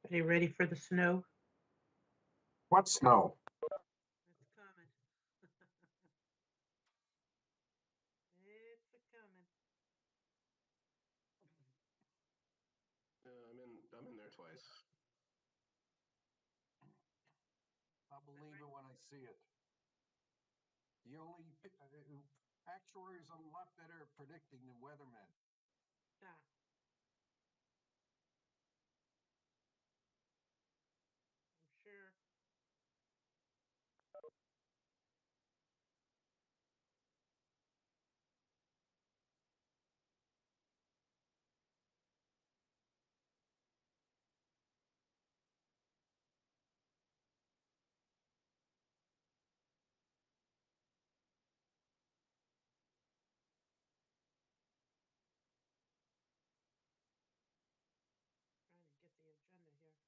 Are you ready for the snow? What snow? It's coming. It's a coming. I'm in there twice. I'll believe it when I see it. The only actuaries are a lot better at predicting than weathermen. Ah. I'm sure. Trying to get the agenda here.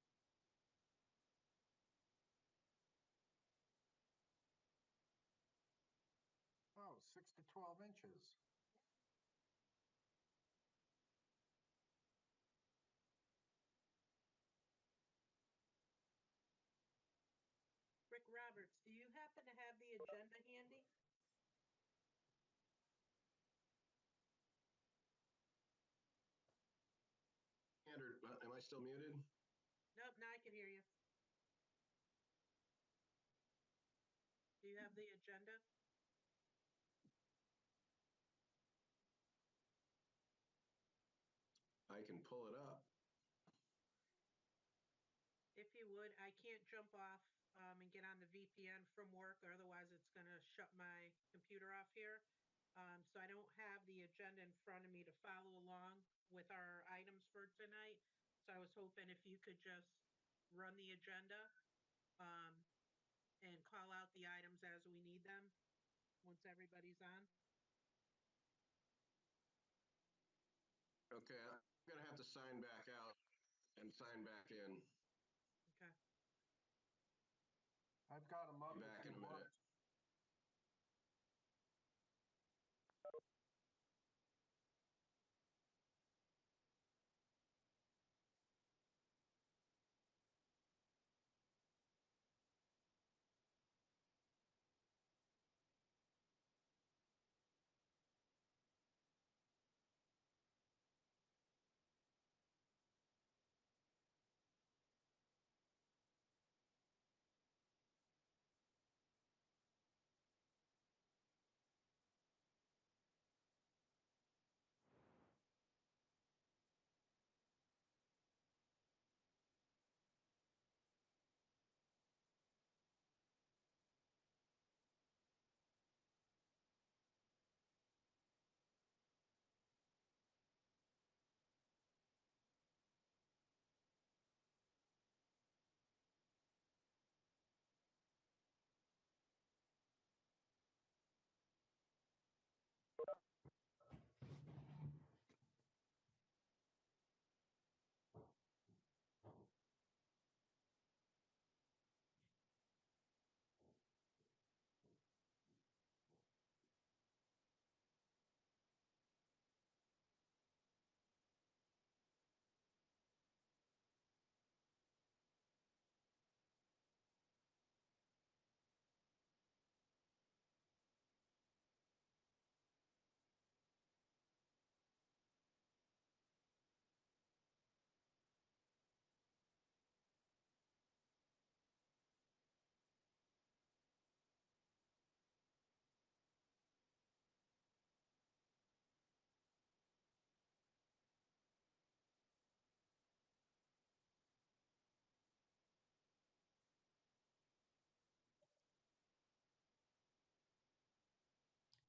Oh, 6 to 12 inches. Rick Roberts, do you happen to have the agenda handy? Andrew, am I still muted? Nope, now I can hear you. Do you have the agenda? I can pull it up. If you would, I can't jump off and get on the VPN from work, or otherwise it's going to shut my computer off here. So I don't have the agenda in front of me to follow along with our items for tonight. So I was hoping if you could just run the agenda and call out the items as we need them once everybody's on. Okay, I'm going to have to sign back out and sign back in. Okay. I've got them up. Be back in a minute.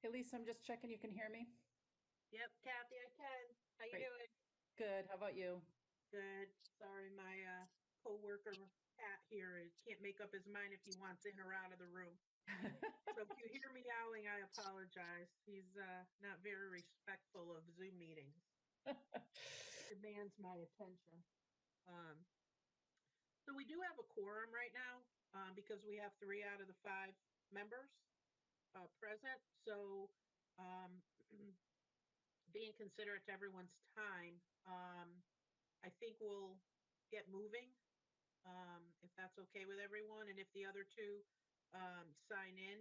Hey, Lisa, I'm just checking you can hear me. Yep, Kathy, I can. How you Great. doing? Good. How about you? Good. Sorry, my co-worker Pat here can't make up his mind if he wants in or out of the room. So if you hear me yowling, I apologize. He's not very respectful of Zoom meetings. Demands my attention. So we do have a quorum right now because we have 3 out of the 5 members present. So being considerate to everyone's time, I think we'll get moving if that's okay with everyone, and if the other two sign in.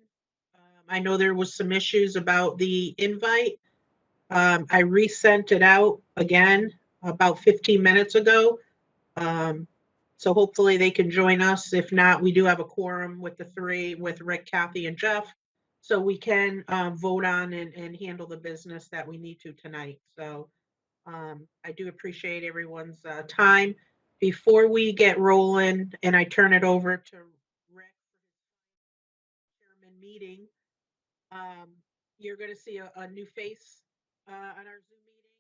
I know there was some issues about the invite. I resent it out again about 15 minutes ago. So hopefully they can join us. If not, we do have a quorum with the three, with Rick, Kathy, and Jeff. So we can vote on and handle the business that we need to tonight. So I do appreciate everyone's time. Before we get rolling and I turn it over to Rick for his chairman meeting, you're going to see a new face on our Zoom meeting.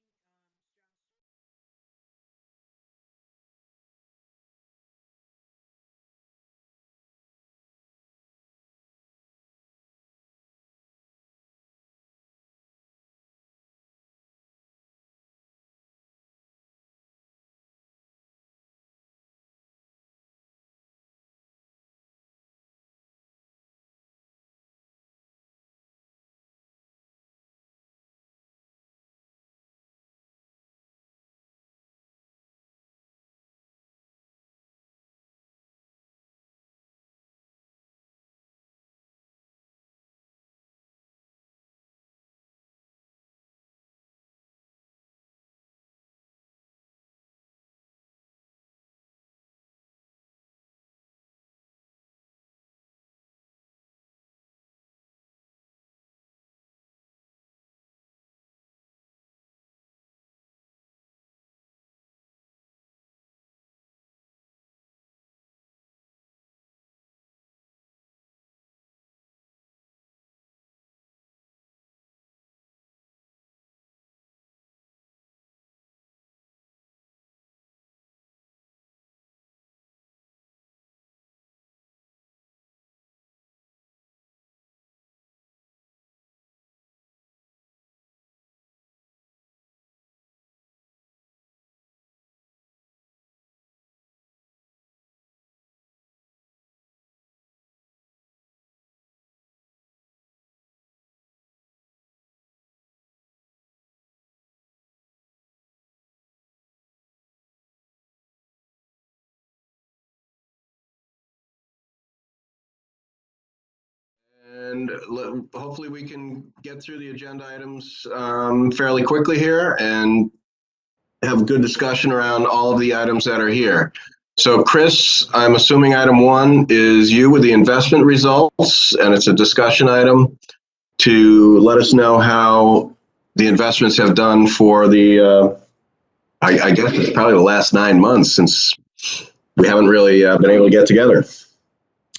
And hopefully we can get through the agenda items fairly quickly here and have a good discussion around all of the items that are here. So Chris, I'm assuming item 1 is you with the investment results, and it's a discussion item to let us know how the investments have done for the, I guess it's probably the last 9 months since we haven't really been able to get together.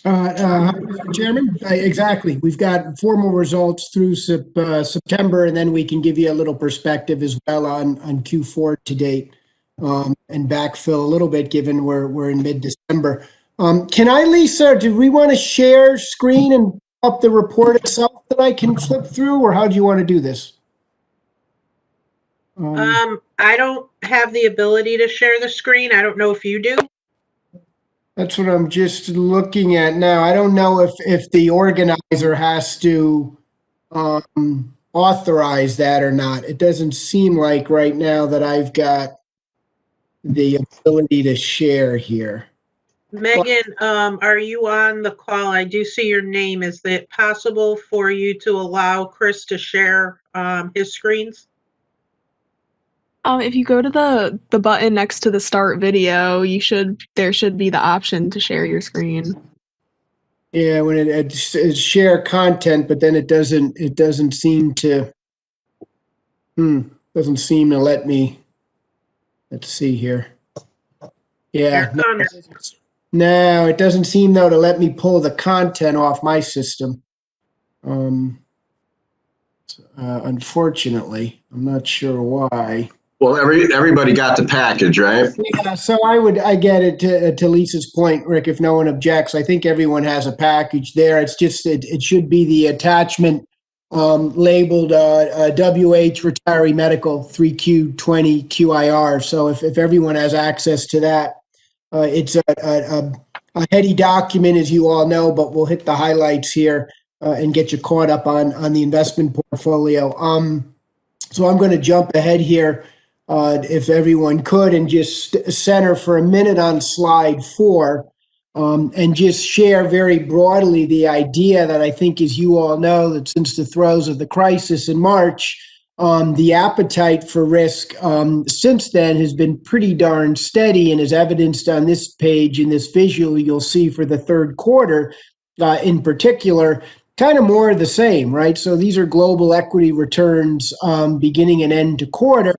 Mr. Chairman, exactly. We've got formal results through September, and then we can give you a little perspective as well on Q4 to date, and backfill a little bit given we're in mid-December. Can I, Lisa, do we want to share screen and up the report itself that I can flip through, or how do you want to do this? I don't have the ability to share the screen. I don't know if you do. That's what I'm just looking at now. I don't know if the organizer has to authorize that or not. It doesn't seem like right now that I've got the ability to share here. Megan, are you on the call? I do see your name. Is it possible for you to allow Chris to share his screens? If you go to the button next to the start video, there should be the option to share your screen. Yeah, when it's share content, but then it doesn't seem to let me. Let's see here. Yeah. No, it doesn't seem though to let me pull the content off my system. Unfortunately, I'm not sure why. Well, everybody got the package, right? Yeah, so I get it to Lisa's point, Rick, if no one objects. I think everyone has a package there. It's just, it should be the attachment labeled WH Retiree Medical 3Q20 QIR. So if everyone has access to that, it's a heady document, as you all know, but we'll hit the highlights here and get you caught up on the investment portfolio. So I'm going to jump ahead here if everyone could, and just center for a minute on slide 4, and just share very broadly the idea that I think, as you all know, that since the throes of the crisis in March, the appetite for risk since then has been pretty darn steady, and is evidenced on this page in this visual you'll see for the third quarter in particular, kind of more of the same, right? So these are global equity returns beginning and end to quarter,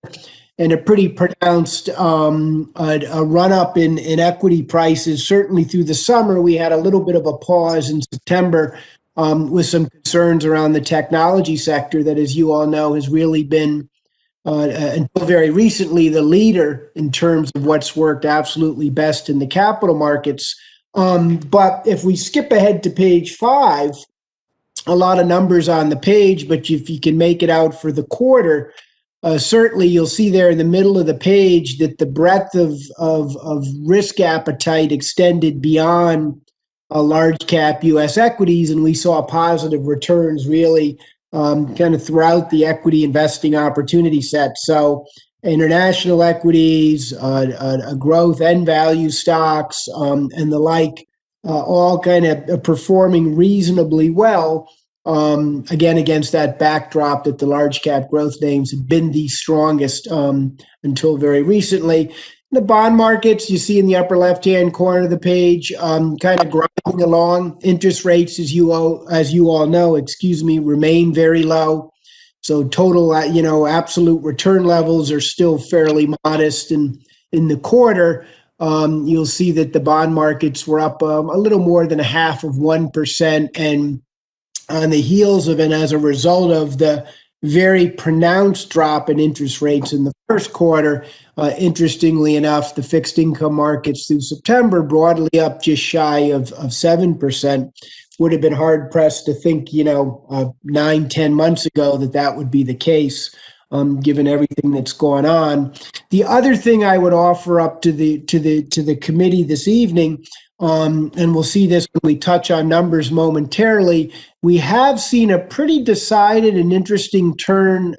and a pretty pronounced a run-up in equity prices. Certainly through the summer, we had a little bit of a pause in September with some concerns around the technology sector that, as you all know, has really been, until very recently, the leader in terms of what's worked absolutely best in the capital markets. But if we skip ahead to page 5, a lot of numbers on the page, but if you can make it out for the quarter, certainly you'll see there in the middle of the page that the breadth of risk appetite extended beyond large cap U.S. equities, and we saw positive returns really kind of throughout the equity investing opportunity set. So international equities, growth and value stocks, and the like, all kind of performing reasonably well. Again, against that backdrop that the large cap growth names have been the strongest until very recently. The bond markets, you see in the upper left-hand corner of the page, kind of grinding along. Interest rates, as you all know, remain very low. So total, absolute return levels are still fairly modest. And in the quarter, you'll see that the bond markets were up a little more than 0.5%, and on the heels of, and as a result of, the very pronounced drop in interest rates in the first quarter. Interestingly enough, the fixed income markets through September broadly up just shy of 7%. Would have been hard pressed to think, 9-10 months ago that would be the case, given everything that's gone on. The other thing I would offer up to the committee this evening, and we'll see this when we touch on numbers momentarily, we have seen a pretty decided and interesting turn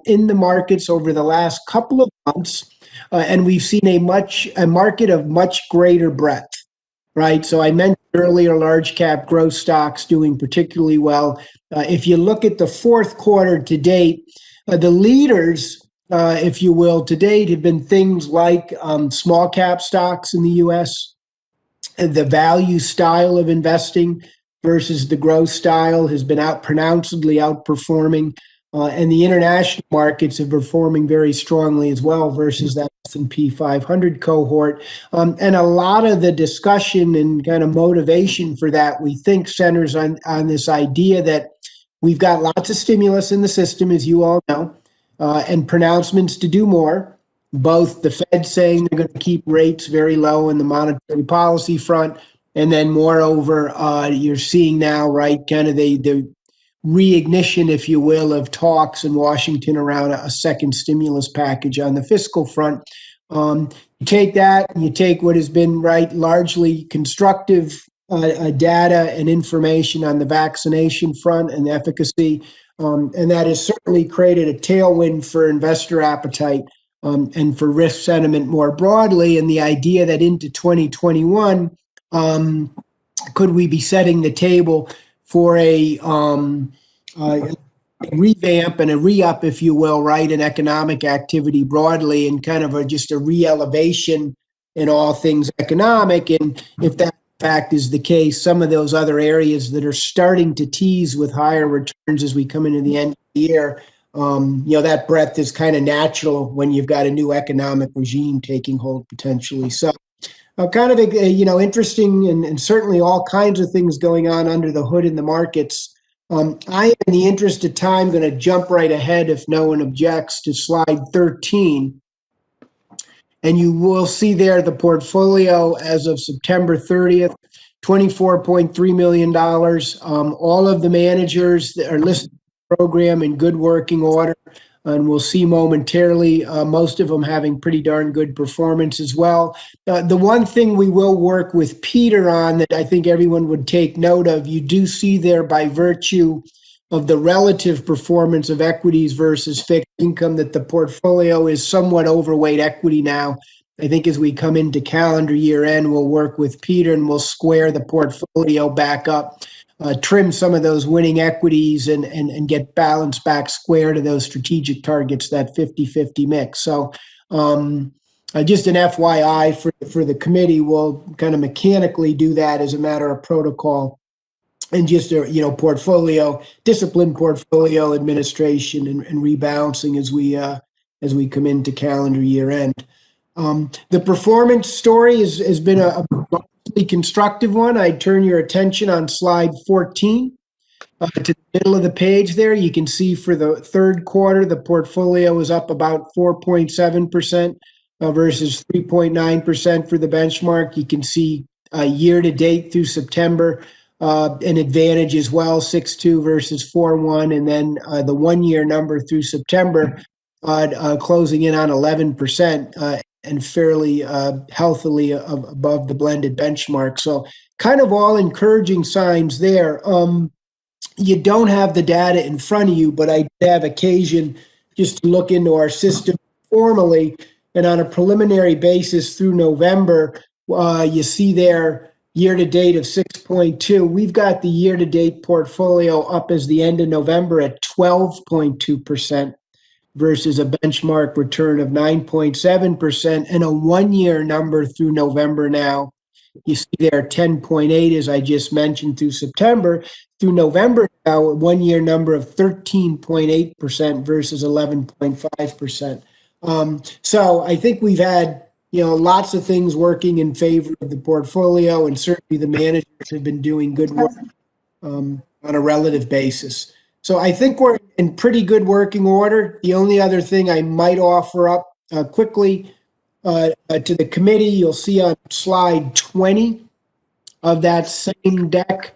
in the markets over the last couple of months, and we've seen a market of much greater breadth, right? So I mentioned earlier large cap growth stocks doing particularly well. If you look at the fourth quarter to date, the leaders, if you will, to date have been things like small cap stocks in the U.S., the value style of investing versus the growth style has been pronouncedly outperforming, and the international markets are performing very strongly as well versus that S&P 500 cohort. And a lot of the discussion and kind of motivation for that, we think, centers on this idea that we've got lots of stimulus in the system, as you all know, and pronouncements to do more. Both the Fed saying they're going to keep rates very low in the monetary policy front, and then moreover, you're seeing now, right, kind of the reignition, if you will, of talks in Washington around a second stimulus package on the fiscal front. You take that, and you take what has been, right, largely constructive data and information on the vaccination front and the efficacy, and that has certainly created a tailwind for investor appetite and for risk sentiment more broadly, and the idea that into 2021, could we be setting the table for a revamp and a re-up, if you will, right, in economic activity broadly, and kind of just a re-elevation in all things economic. And if that in fact is the case, some of those other areas that are starting to tease with higher returns as we come into the end of the year, that breadth is kind of natural when you've got a new economic regime taking hold potentially. So kind of, interesting and certainly all kinds of things going on under the hood in the markets. I, in the interest of time, going to jump right ahead, if no one objects, to slide 13. And you will see there the portfolio as of September 30th, $24.3 million. All of the managers that are listed in the program in good working order. And we'll see momentarily, most of them having pretty darn good performance as well. The one thing we will work with Peter on that I think everyone would take note of, you do see there by virtue of the relative performance of equities versus fixed income, that the portfolio is somewhat overweight equity now. I think as we come into calendar year end, we'll work with Peter and we'll square the portfolio back up, trim some of those winning equities and get balance back square to those strategic targets, that 50-50 mix. So just an FYI for the committee, we'll kind of mechanically do that as a matter of protocol, and just a disciplined portfolio administration and rebalancing as we come into calendar year end. The performance story has been a mostly constructive one. I turn your attention on slide 14 to the middle of the page there. You can see for the third quarter, the portfolio is up about 4.7% versus 3.9% for the benchmark. You can see year to date through September, an advantage as well, 6.2 versus 4.1, and then the 1 year number through September closing in on 11%. And fairly healthily above the blended benchmark. So kind of all encouraging signs there. You don't have the data in front of you, but I have occasion just to look into our system formally, and on a preliminary basis through November, you see there year to date of 6.2. We've got the year to date portfolio up as the end of November at 12.2%. Versus a benchmark return of 9.7%, and a 1 year number through November now. You see there 10.8, as I just mentioned, through September. Through November now, a 1 year number of 13.8% versus 11.5%. So I think we've had lots of things working in favor of the portfolio, and certainly the managers have been doing good work on a relative basis. So I think we're in pretty good working order. The only other thing I might offer up quickly to the committee, you'll see on slide 20 of that same deck.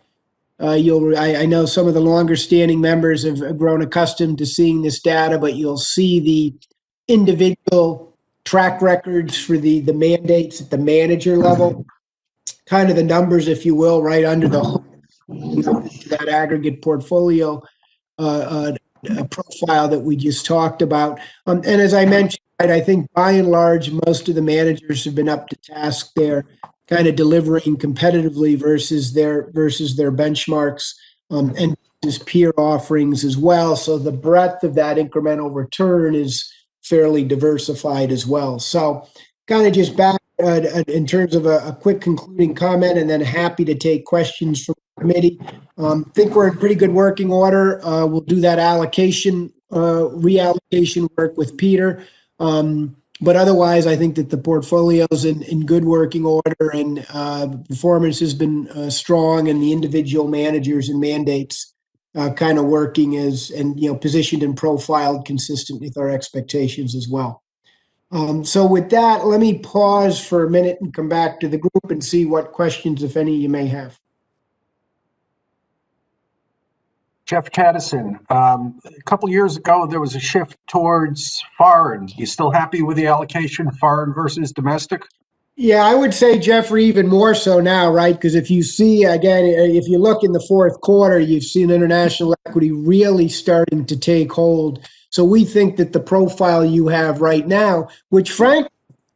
I know some of the longer standing members have grown accustomed to seeing this data, but you'll see the individual track records for the mandates at the manager level, kind of the numbers, if you will, right under the hood, that aggregate portfolio profile that we just talked about. And as I mentioned, I think by and large, most of the managers have been up to task there, kind of delivering competitively versus their benchmarks and his peer offerings as well. So the breadth of that incremental return is fairly diversified as well. So kind of just back in terms of a quick concluding comment, and then happy to take questions from the committee. Think we're in pretty good working order. We'll do that reallocation work with Peter. But otherwise, I think that the portfolio is in good working order, and performance has been strong, and the individual managers and mandates kind of working positioned and profiled consistent with our expectations as well. So with that, let me pause for a minute and come back to the group and see what questions, if any, you may have. Jeff Caddison, a couple years ago, there was a shift towards foreign. You still happy with the allocation, foreign versus domestic? Yeah, I would say, Jeffrey, even more so now, right? Because if you see, again, if you look in the fourth quarter, you've seen international equity really starting to take hold. So we think that the profile you have right now, which frankly,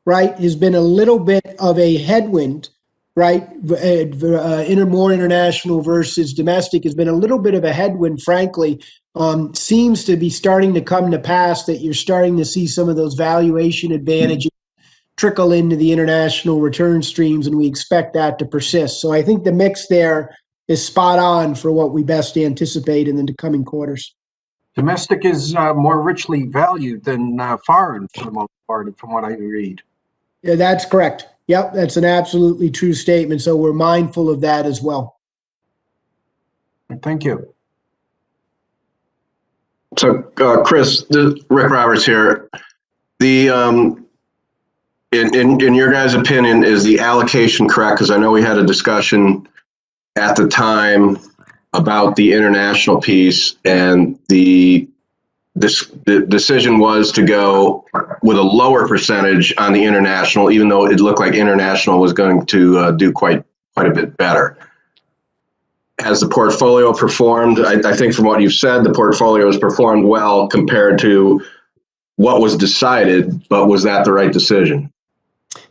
right, has been a little bit of a headwind, right? More international versus domestic has been a little bit of a headwind, frankly. Seems to be starting to come to pass that you're starting to see some of those valuation advantages trickle into the international return streams, and we expect that to persist. So I think the mix there is spot on for what we best anticipate in the coming quarters. Domestic is more richly valued than foreign for the most part, from what I read. Yeah, that's correct. Yep, that's an absolutely true statement. So we're mindful of that as well. Thank you. So, Chris, Rick Roberts here. The in your guys' opinion, is the allocation correct? Because I know we had a discussion at the time about the international piece, and the decision was to go with a lower percentage on the international, even though it looked like international was going to do quite a bit better. has the portfolio performed? I think from what you've said, the portfolio has performed well compared to what was decided, but was that the right decision?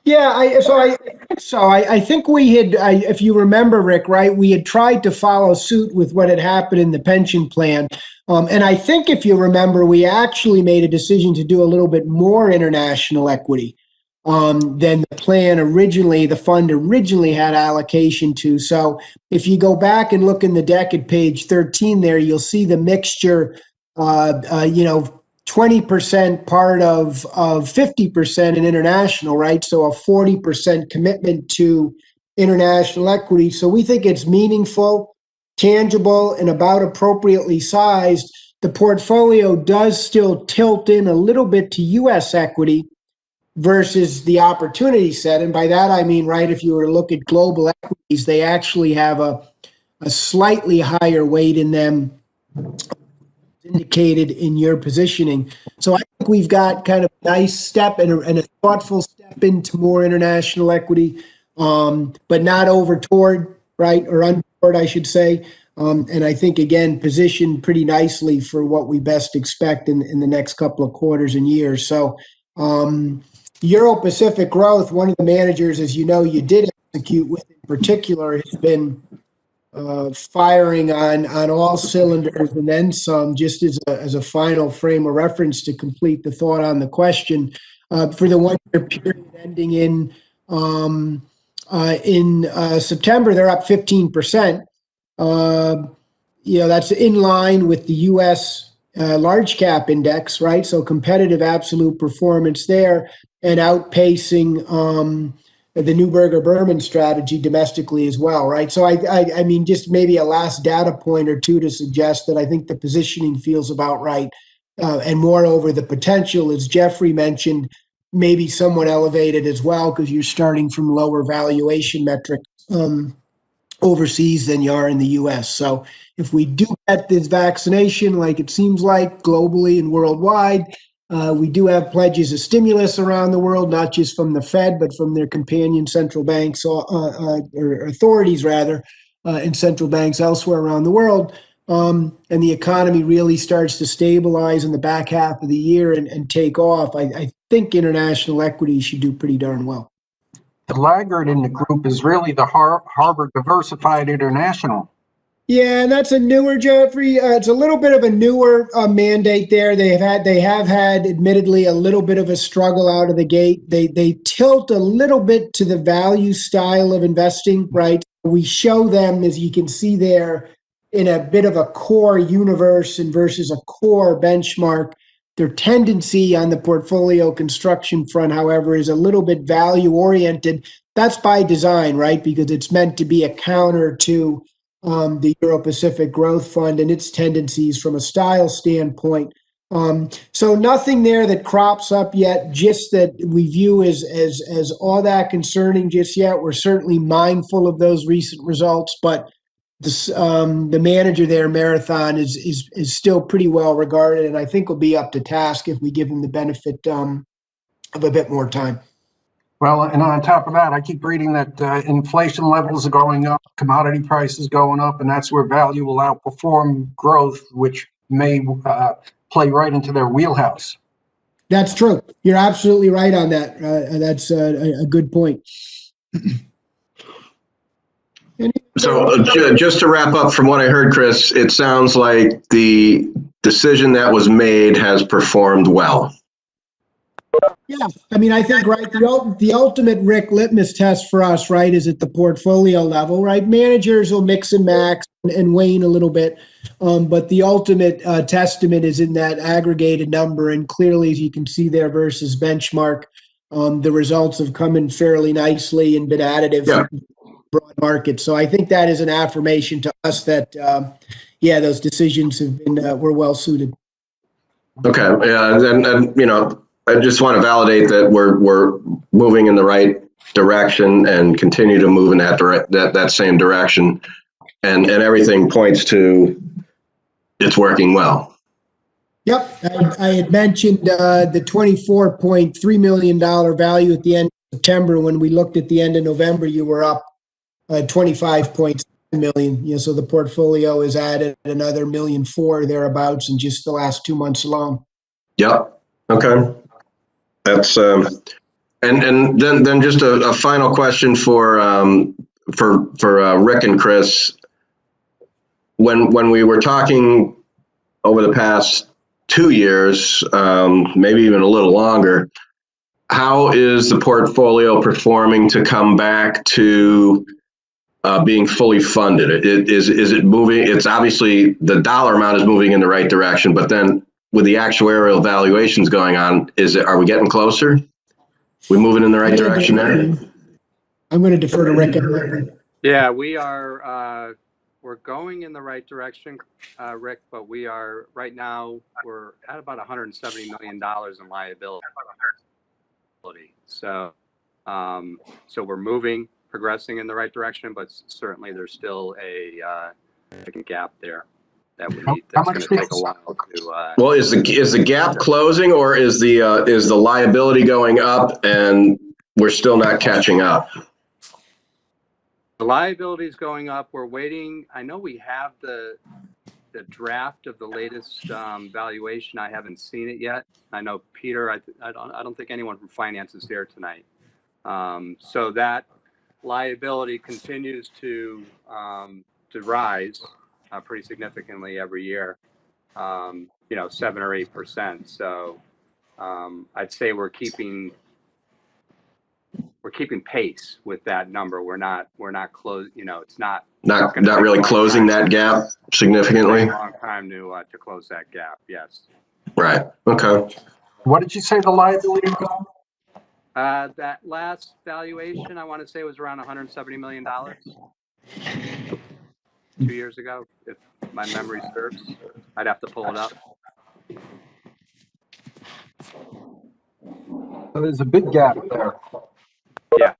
Yeah, I think we had, if you remember, Rick, right, we had tried to follow suit with what had happened in the pension plan. And I think if you remember, we actually made a decision to do a little bit more international equity than the plan originally, the fund originally had allocation to. So if you go back and look in the deck at page 13 there, you'll see the mixture, 20% part of 50% in international, right? So a 40% commitment to international equity. So we think it's meaningful, tangible, and about appropriately sized. The portfolio does still tilt in a little bit to U.S. equity versus the opportunity set. And by that, I mean, right, if you were to look at global equities, they actually have a slightly higher weight in them indicated in your positioning. So I think we've got kind of a nice step and a thoughtful step into more international equity, but not over toward, right, or untoward, I should say. And I think, again, positioned pretty nicely for what we best expect in the next couple of quarters and years. So Euro-Pacific growth, one of the managers, as you know, you did execute with in particular, has been firing on all cylinders and then some, just as a final frame of reference to complete the thought on the question. For the 1 year period ending in September, they're up 15%. That's in line with the U.S. Large cap index, right? So competitive absolute performance there and outpacing the Neuberger-Berman strategy domestically as well, right? So I mean, just maybe a last data point or two to suggest that I think the positioning feels about right. And moreover, the potential, as Jeffrey mentioned, maybe somewhat elevated as well, because you're starting from lower valuation metrics overseas than you are in the US. So if we do get this vaccination, like it seems like globally and worldwide, we do have pledges of stimulus around the world, not just from the Fed, but from their companion central banks or authorities, rather, in central banks elsewhere around the world. And the economy really starts to stabilize in the back half of the year and take off. I think international equity should do pretty darn well. The laggard in the group is really the Harvard Diversified International. Yeah, and that's a newer, Jeffrey. It's a little bit of a newer mandate there. They have had, admittedly, a little bit of a struggle out of the gate. They tilt a little bit to the value style of investing, right? We show them, as you can see there, in a bit of a core universe and versus a core benchmark. Their tendency on the portfolio construction front, however, is a little bit value oriented. That's by design, right? Because it's meant to be a counter to the Euro-Pacific Growth Fund and its tendencies from a style standpoint. So nothing there that crops up yet, just that we view as all that concerning just yet. We're certainly mindful of those recent results, but the manager there, Marathon, is still pretty well regarded, and I think will be up to task if we give him the benefit of a bit more time. Well, and on top of that, I keep reading that inflation levels are going up, commodity prices going up, and that's where value will outperform growth, which may play right into their wheelhouse. That's true. You're absolutely right on that. That's a good point. So just to wrap up from what I heard, Chris, it sounds like the decision that was made has performed well. Yeah, I mean, I think, right, the ultimate, Rick, litmus test for us, right, is at the portfolio level, right? Managers will mix and max and wane a little bit, but the ultimate testament is in that aggregated number, and clearly, as you can see there versus benchmark, the results have come in fairly nicely and been additive. Yeah. Broad market. So I think that is an affirmation to us that, those decisions have been, were well suited. Okay. Yeah. And I just want to validate that we're moving in the right direction and continue to move in that same direction. And everything points to it's working well. Yep. I had mentioned the $24.3 million value at the end of September. When we looked at the end of November, you were up 25 points. million. So the portfolio has added another $1.4 million thereabouts in just the last 2 months alone. Yep. Okay. That's and then just a final question for Rick and Chris. When we were talking over the past 2 years, maybe even a little longer, how is the portfolio performing to come back to being fully funded? Is it moving? It's obviously the dollar amount is moving in the right direction, but then with the actuarial valuations going on, are we getting closer? We moving in the right direction there? I'm going to defer to Rick on that one. Yeah, we are. We're going in the right direction, Rick. But we are right now. We're at about $170 million in liability. So, so we're moving, progressing in the right direction, but certainly there's still a gap there that we need. That's going to take a while to. Well, is the gap closing, or is the liability going up and we're still not catching up? The liability is going up. We're waiting. I know we have the draft of the latest valuation. I haven't seen it yet. I know Peter. I don't think anyone from finance is here tonight. So that liability continues to rise pretty significantly every year. 7 or 8%. So I'd say we're keeping pace with that number. We're not close. It's not really closing that gap significantly. It's a long time to close that gap. Yes. Right. Okay. What did you say the liability was? That last valuation, I want to say, was around $170 million 2 years ago, if my memory serves. I'd have to pull it up. So there's a big gap there. Yeah.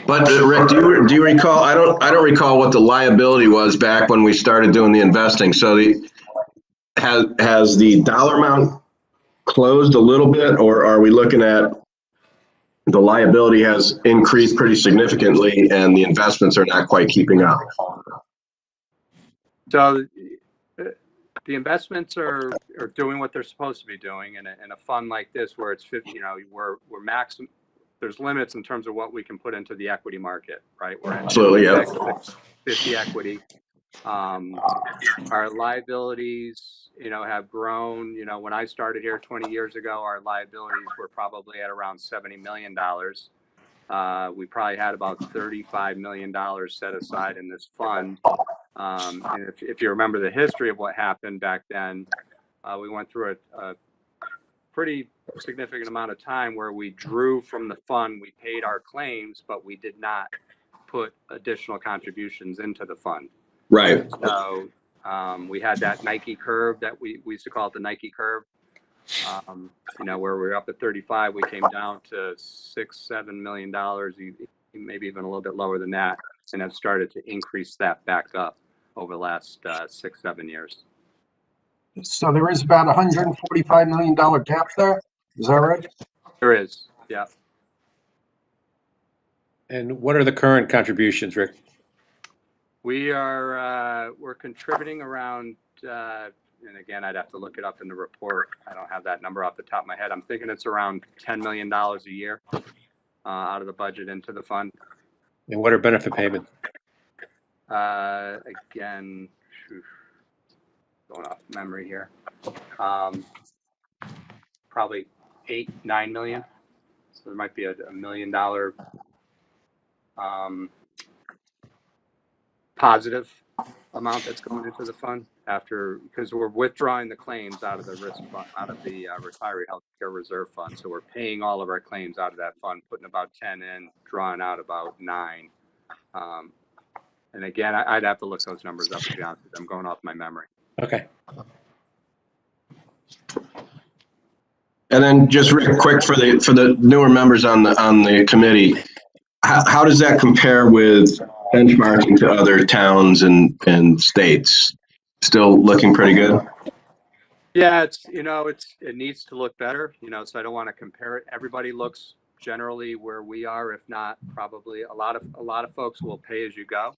But Rick, do you recall? I don't recall what the liability was back when we started doing the investing. So has the dollar amount closed a little bit, or are we looking at the liability has increased pretty significantly and the investments are not quite keeping up? So the investments are doing what they're supposed to be doing in a fund like this, where it's 50. We're maximum. There's limits in terms of what we can put into the equity market, right? We're at absolutely, yeah. 50 equity. Our liabilities, have grown. When I started here 20 years ago, our liabilities were probably at around $70 million. We probably had about $35 million set aside in this fund. And if you remember the history of what happened back then, we went through a pretty significant amount of time where we drew from the fund, we paid our claims, but we did not put additional contributions into the fund. Right. So we had that Nike curve that we used to call it the Nike curve. Where we were up at 35, we came down to $6-7 million, maybe even a little bit lower than that, and have started to increase that back up over the last 6-7 years. So there is about $145 million gap there. Is that right? There is, yeah. And what are the current contributions, Rick? We're contributing around, and again, I'd have to look it up in the report. I don't have that number off the top of my head. I'm thinking it's around $10 million a year out of the budget into the fund. And what are benefit payments? Again, going off memory here, probably 8-9 million. So there might be a $1 million positive amount that's going into the fund because we're withdrawing the claims out of the risk fund, out of the retiree healthcare reserve fund. So we're paying all of our claims out of that fund, putting about 10 in, drawing out about 9. And again, I'd have to look those numbers up, to be honest with you. I'm going off my memory. Okay. And then just real quick for the newer members on the committee, how does that compare with benchmarking to other towns and states? Still looking pretty good? Yeah, it needs to look better, so I don't want to compare it. Everybody looks generally where we are. If not, probably a lot of folks will pay as you go.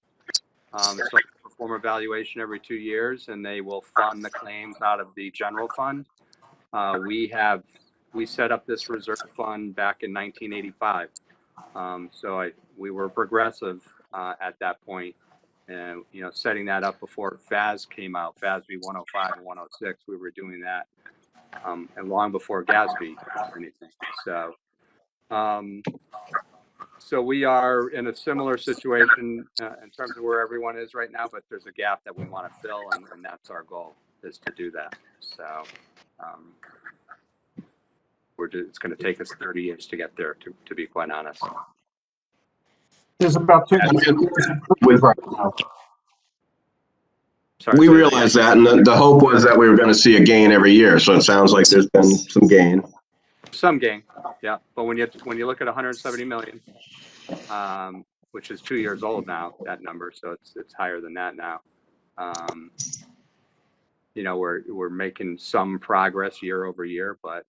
So perform a valuation every 2 years, and they will fund the claims out of the general fund. We set up this reserve fund back in 1985. We were progressive at that point, and setting that up before FAS came out, FASB 105 and 106. We were doing that, and long before GASB or anything. So we are in a similar situation in terms of where everyone is right now, but there's a gap that we want to fill, and that's our goal, is to do that. So it's going to take us 30 years to get there, to be quite honest. There's about 2 years right now. Sorry, We realize that, and the hope was that we were going to see a gain every year. So it sounds like there's been some gain. Some gain, yeah. But when you look at 170 million, which is 2 years old now, that number, so it's higher than that now. We're making some progress year over year, but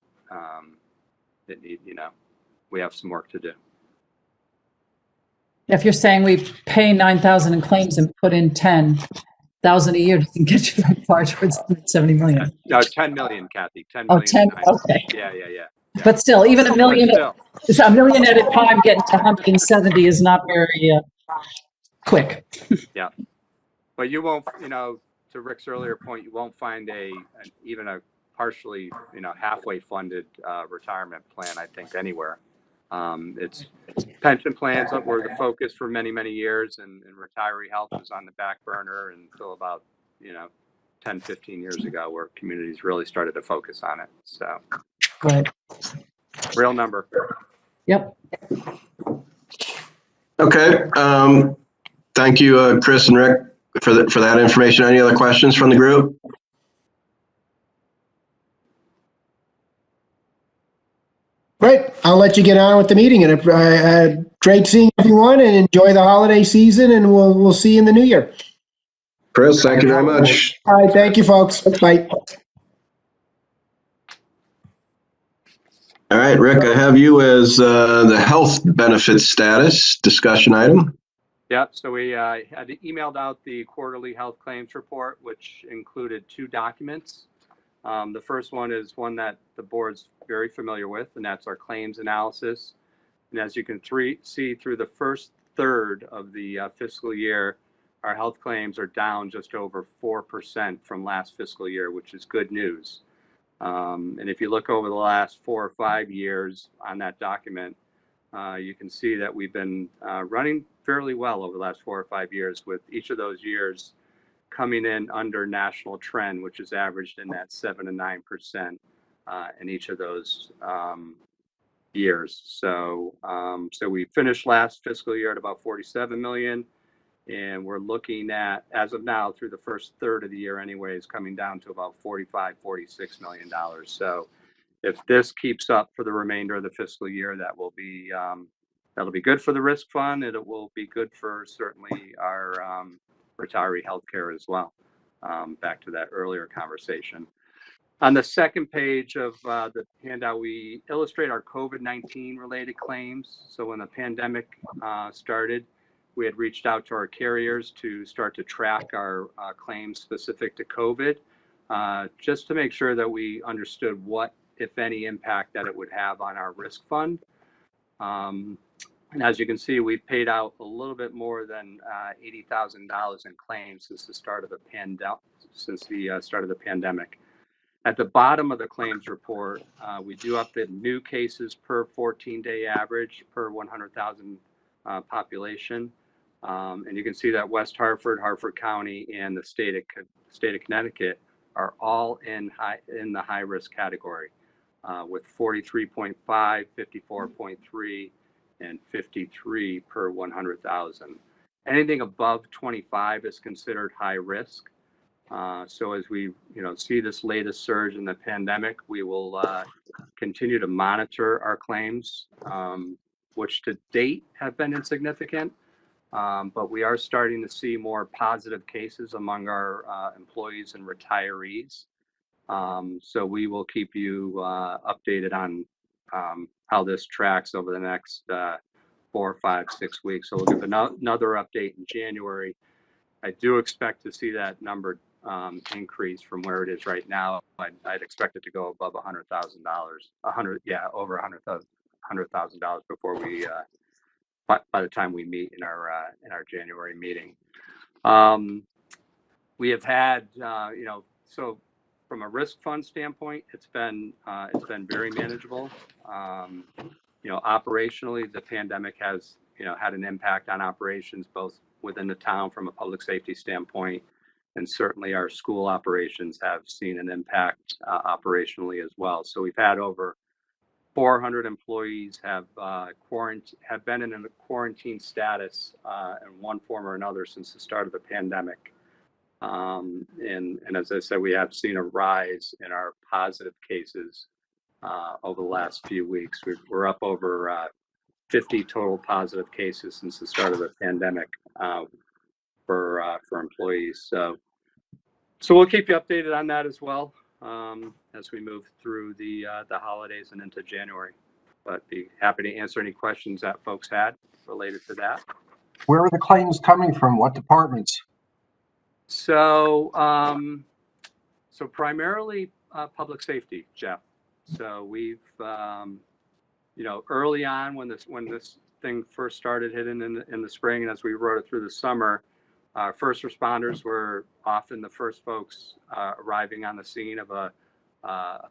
we have some work to do. If you're saying we pay 9,000 in claims and put in 10,000 a year, doesn't get you that far towards 70 million. No, 10 million, Kathy. 10 Oh, million. 10, okay. Yeah. But still, even a million, But a million at a time getting to 170 is not very quick. Yeah. But you won't, to Rick's earlier point, you won't find even a partially, halfway funded retirement plan, I think, anywhere. It's pension plans that were the focus for many, many years, and retiree health was on the back burner until about, 10, 15 years ago, where communities really started to focus on it. So, Right. Real number. Yep. Okay. Thank you, Chris and Rick, for that information. Any other questions from the group? Great. I'll let you get on with the meeting, and great seeing everyone, and enjoy the holiday season, and we'll see you in the new year. Chris, thank you very much. All right. Thank you, folks. Bye. All right, Rick, I have you as the health benefits status discussion item. Yeah, so we had emailed out the quarterly health claims report, which included 2 documents. The first one is one that the board's very familiar with, and that's our claims analysis. And as you can see through the first third of the fiscal year, our health claims are down just over 4% from last fiscal year, which is good news. And if you look over the last 4 or 5 years on that document, you can see that we've been running fairly well over the last 4 or 5 years, with each of those years coming in under national trend, which is averaged in that 7 to 9% in each of those years. So we finished last fiscal year at about 47 million. And we're looking at, as of now, through the first third of the year anyways, coming down to about $45, $46 million. So if this keeps up for the remainder of the fiscal year, that'll be good for the risk fund, and it will be good for certainly our retiree healthcare as well. Back to that earlier conversation. On the second page of the handout, we illustrate our COVID-19 related claims. So when the pandemic started, we had reached out to our carriers to start to track our claims specific to COVID, just to make sure that we understood what, if any, impact that it would have on our risk fund. And as you can see, we've paid out a little bit more than $80,000 in claims since the start of the pandemic. At the bottom of the claims report, we do update new cases per 14-day average per 100,000 population. And you can see that West Hartford, Hartford County, and the state of Connecticut are all in the high risk category, with 43.5, 54.3, and 53 per 100,000. Anything above 25 is considered high risk. So as we see this latest surge in the pandemic, we will continue to monitor our claims, which to date have been insignificant. But we are starting to see more positive cases among our employees and retirees. So we will keep you updated on how this tracks over the next 4, 5, 6 weeks. So we'll give another update in January. I do expect to see that number increase from where it is right now. I'd expect it to go above $100,000, over $100,000 before we, by the time we meet in our January meeting. We have had, so from a risk fund standpoint, it's been very manageable. Operationally, the pandemic has, had an impact on operations, both within the town from a public safety standpoint, and certainly our school operations have seen an impact operationally as well. So we've had over 400 employees have been in a quarantine status in one form or another since the start of the pandemic. And as I said, we have seen a rise in our positive cases over the last few weeks. We're up over 50 total positive cases since the start of the pandemic for employees. So we'll keep you updated on that as well as we move through the holidays and into January. But be happy to answer any questions that folks had related to that. Where are the claims coming from? What departments? So primarily public safety, Jeff. So we've, early on when this thing first started hitting in the spring, and as we rode it through the summer, first responders were often the first folks arriving on the scene of a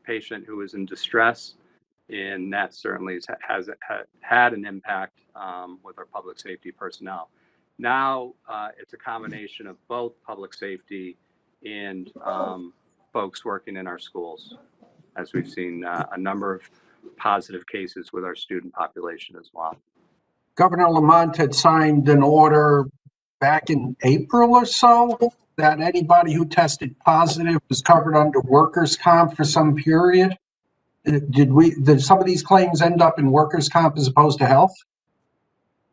patient who was in distress, and that certainly has had an impact with our public safety personnel. Now it's a combination of both public safety and folks working in our schools, as we've seen a number of positive cases with our student population as well. Governor Lamont had signed an order back in April or so that anybody who tested positive was covered under workers' comp for some period. Did some of these claims end up in workers' comp as opposed to health?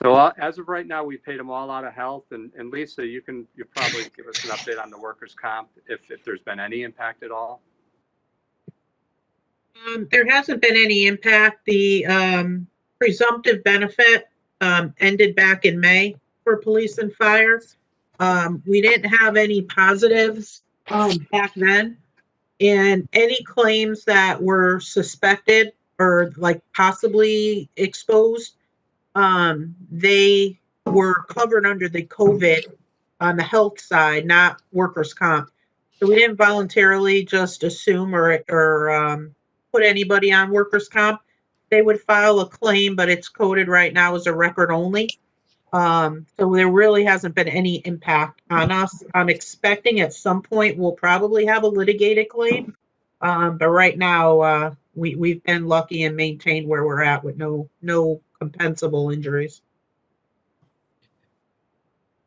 So as of right now, we paid them all out of health. And Lisa, you probably give us an update on the workers' comp if there's been any impact at all. There hasn't been any impact. The presumptive benefit ended back in May for police and fire. We didn't have any positives back then, and any claims that were suspected or like possibly exposed, they were covered under the COVID on the health side, not workers' comp. So we didn't voluntarily just assume or put anybody on workers' comp. They would file a claim, but it's coded right now as a record only. So there really hasn't been any impact on us. I'm expecting at some point we'll probably have a litigated claim. But right now we've been lucky and maintained where we're at with no compensable injuries.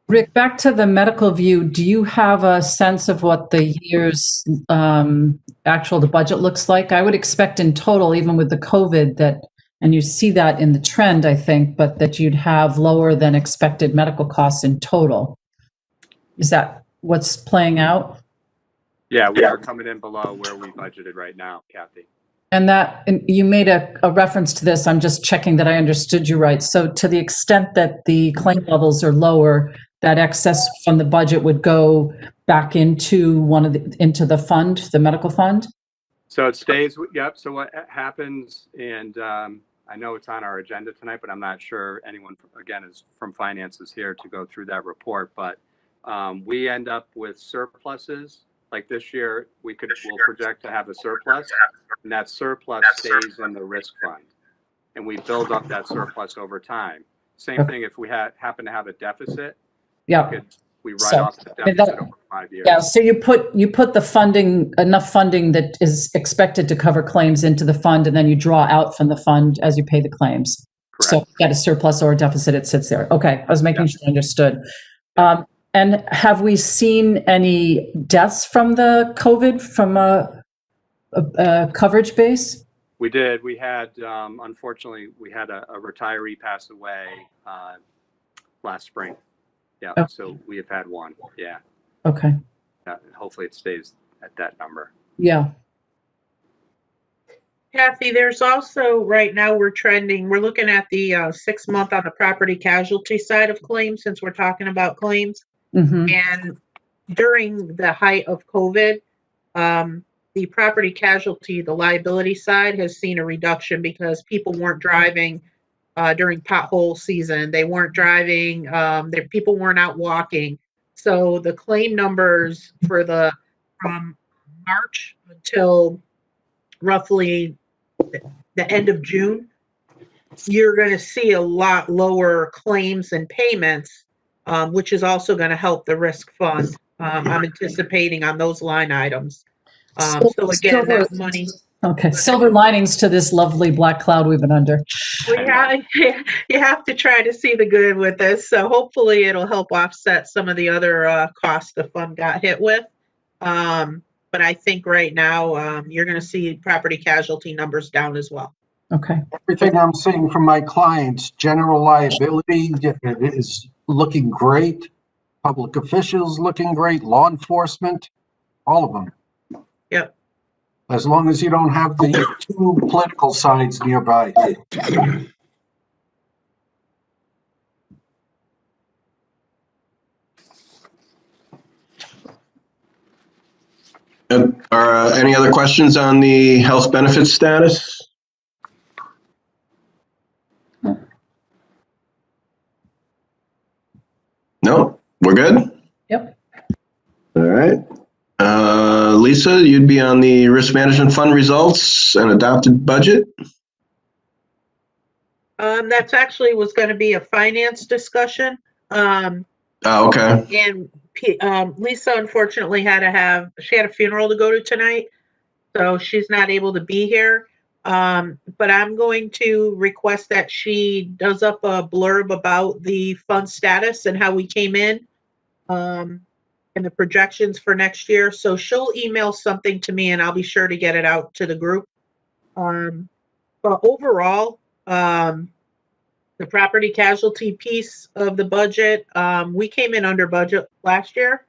Rick, back to the medical view, do you have a sense of what the year's the budget looks like? I would expect in total, even with the COVID, that, and you see that in the trend, I think, but that you'd have lower than expected medical costs in total. Is that what's playing out? Yeah, we are coming in below where we budgeted right now, Kathy. And you made a reference to this. I'm just checking that I understood you right. So to the extent that the claim levels are lower, that excess from the budget would go back into into the fund, the medical fund? So it stays, yep. So what happens, and I know it's on our agenda tonight, but I'm not sure anyone, again, is from finance is here to go through that report, but we end up with surpluses. Like this year, we'll project to have a surplus, and that surplus stays in the risk fund. And we build up that surplus over time. Same thing if we happen to have a deficit. Yeah. We write off the deficit over 5 years. Yeah, so you put the funding, enough funding that is expected to cover claims into the fund, and then you draw out from the fund as you pay the claims. Correct. So if you get a surplus or a deficit, it sits there. Okay, I was making sure I understood. And have we seen any deaths from the COVID from a coverage base? We did. We had, unfortunately, we had a retiree pass away last spring. Yeah, okay. So we have had one. Yeah. Okay. Hopefully it stays at that number. Yeah. Kathy, there's also, right now, we're looking at the 6 month on the property casualty side of claims, since we're talking about claims. Mhm. And during the height of COVID, the property casualty, the liability side has seen a reduction because people weren't driving during pothole season. They weren't driving, people weren't out walking. So the claim numbers from March until roughly the end of June, you're going to see a lot lower claims and payments, which is also going to help the risk fund. I'm anticipating on those line items. So again, Silver- that money. Okay, silver linings to this lovely black cloud we've been under. You have to try to see the good with this. So hopefully it'll help offset some of the other costs the fund got hit with. But I think right now you're going to see property casualty numbers down as well. Okay. Everything I'm seeing from my clients, general liability is looking great. Public officials looking great. Law enforcement, all of them. Yep. As long as you don't have the two political sides nearby. Are any other questions on the health benefits status? No, we're good? Yep. All right. Lisa, you'd be on the risk management fund results and adopted budget? That's actually was going to be a finance discussion. Oh, okay. And Lisa unfortunately she had a funeral to go to tonight, so she's not able to be here. But I'm going to request that she does up a blurb about the fund status and how we came in, and the projections for next year. So she'll email something to me and I'll be sure to get it out to the group. But overall, the property casualty piece of the budget, we came in under budget last year.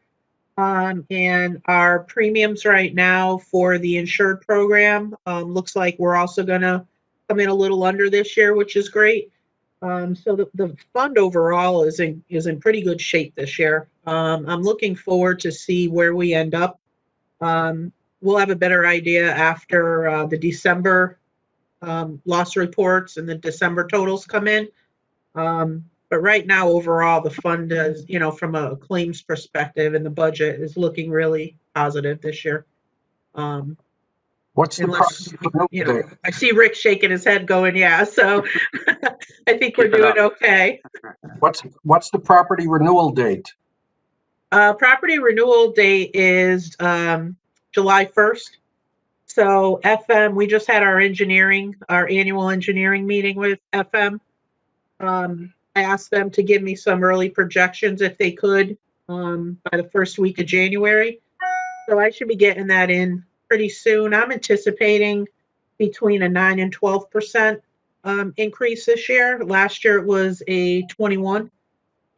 And our premiums right now for the insured program looks like we're also going to come in a little under this year, which is great. So the fund overall is in pretty good shape this year. I'm looking forward to see where we end up. We'll have a better idea after the December loss reports and the December totals come in. But right now, overall, the fund is, from a claims perspective and the budget is looking really positive this year. What's the Unless, property? I see Rick shaking his head going, yeah. So I think we're Keep it doing up. okay. What's the property renewal date? Property renewal date is July 1st. So FM, we just had our annual engineering meeting with FM. I asked them to give me some early projections if they could by the first week of January. So I should be getting that in pretty soon. I'm anticipating between a 9 and 12% increase this year. Last year it was a 21.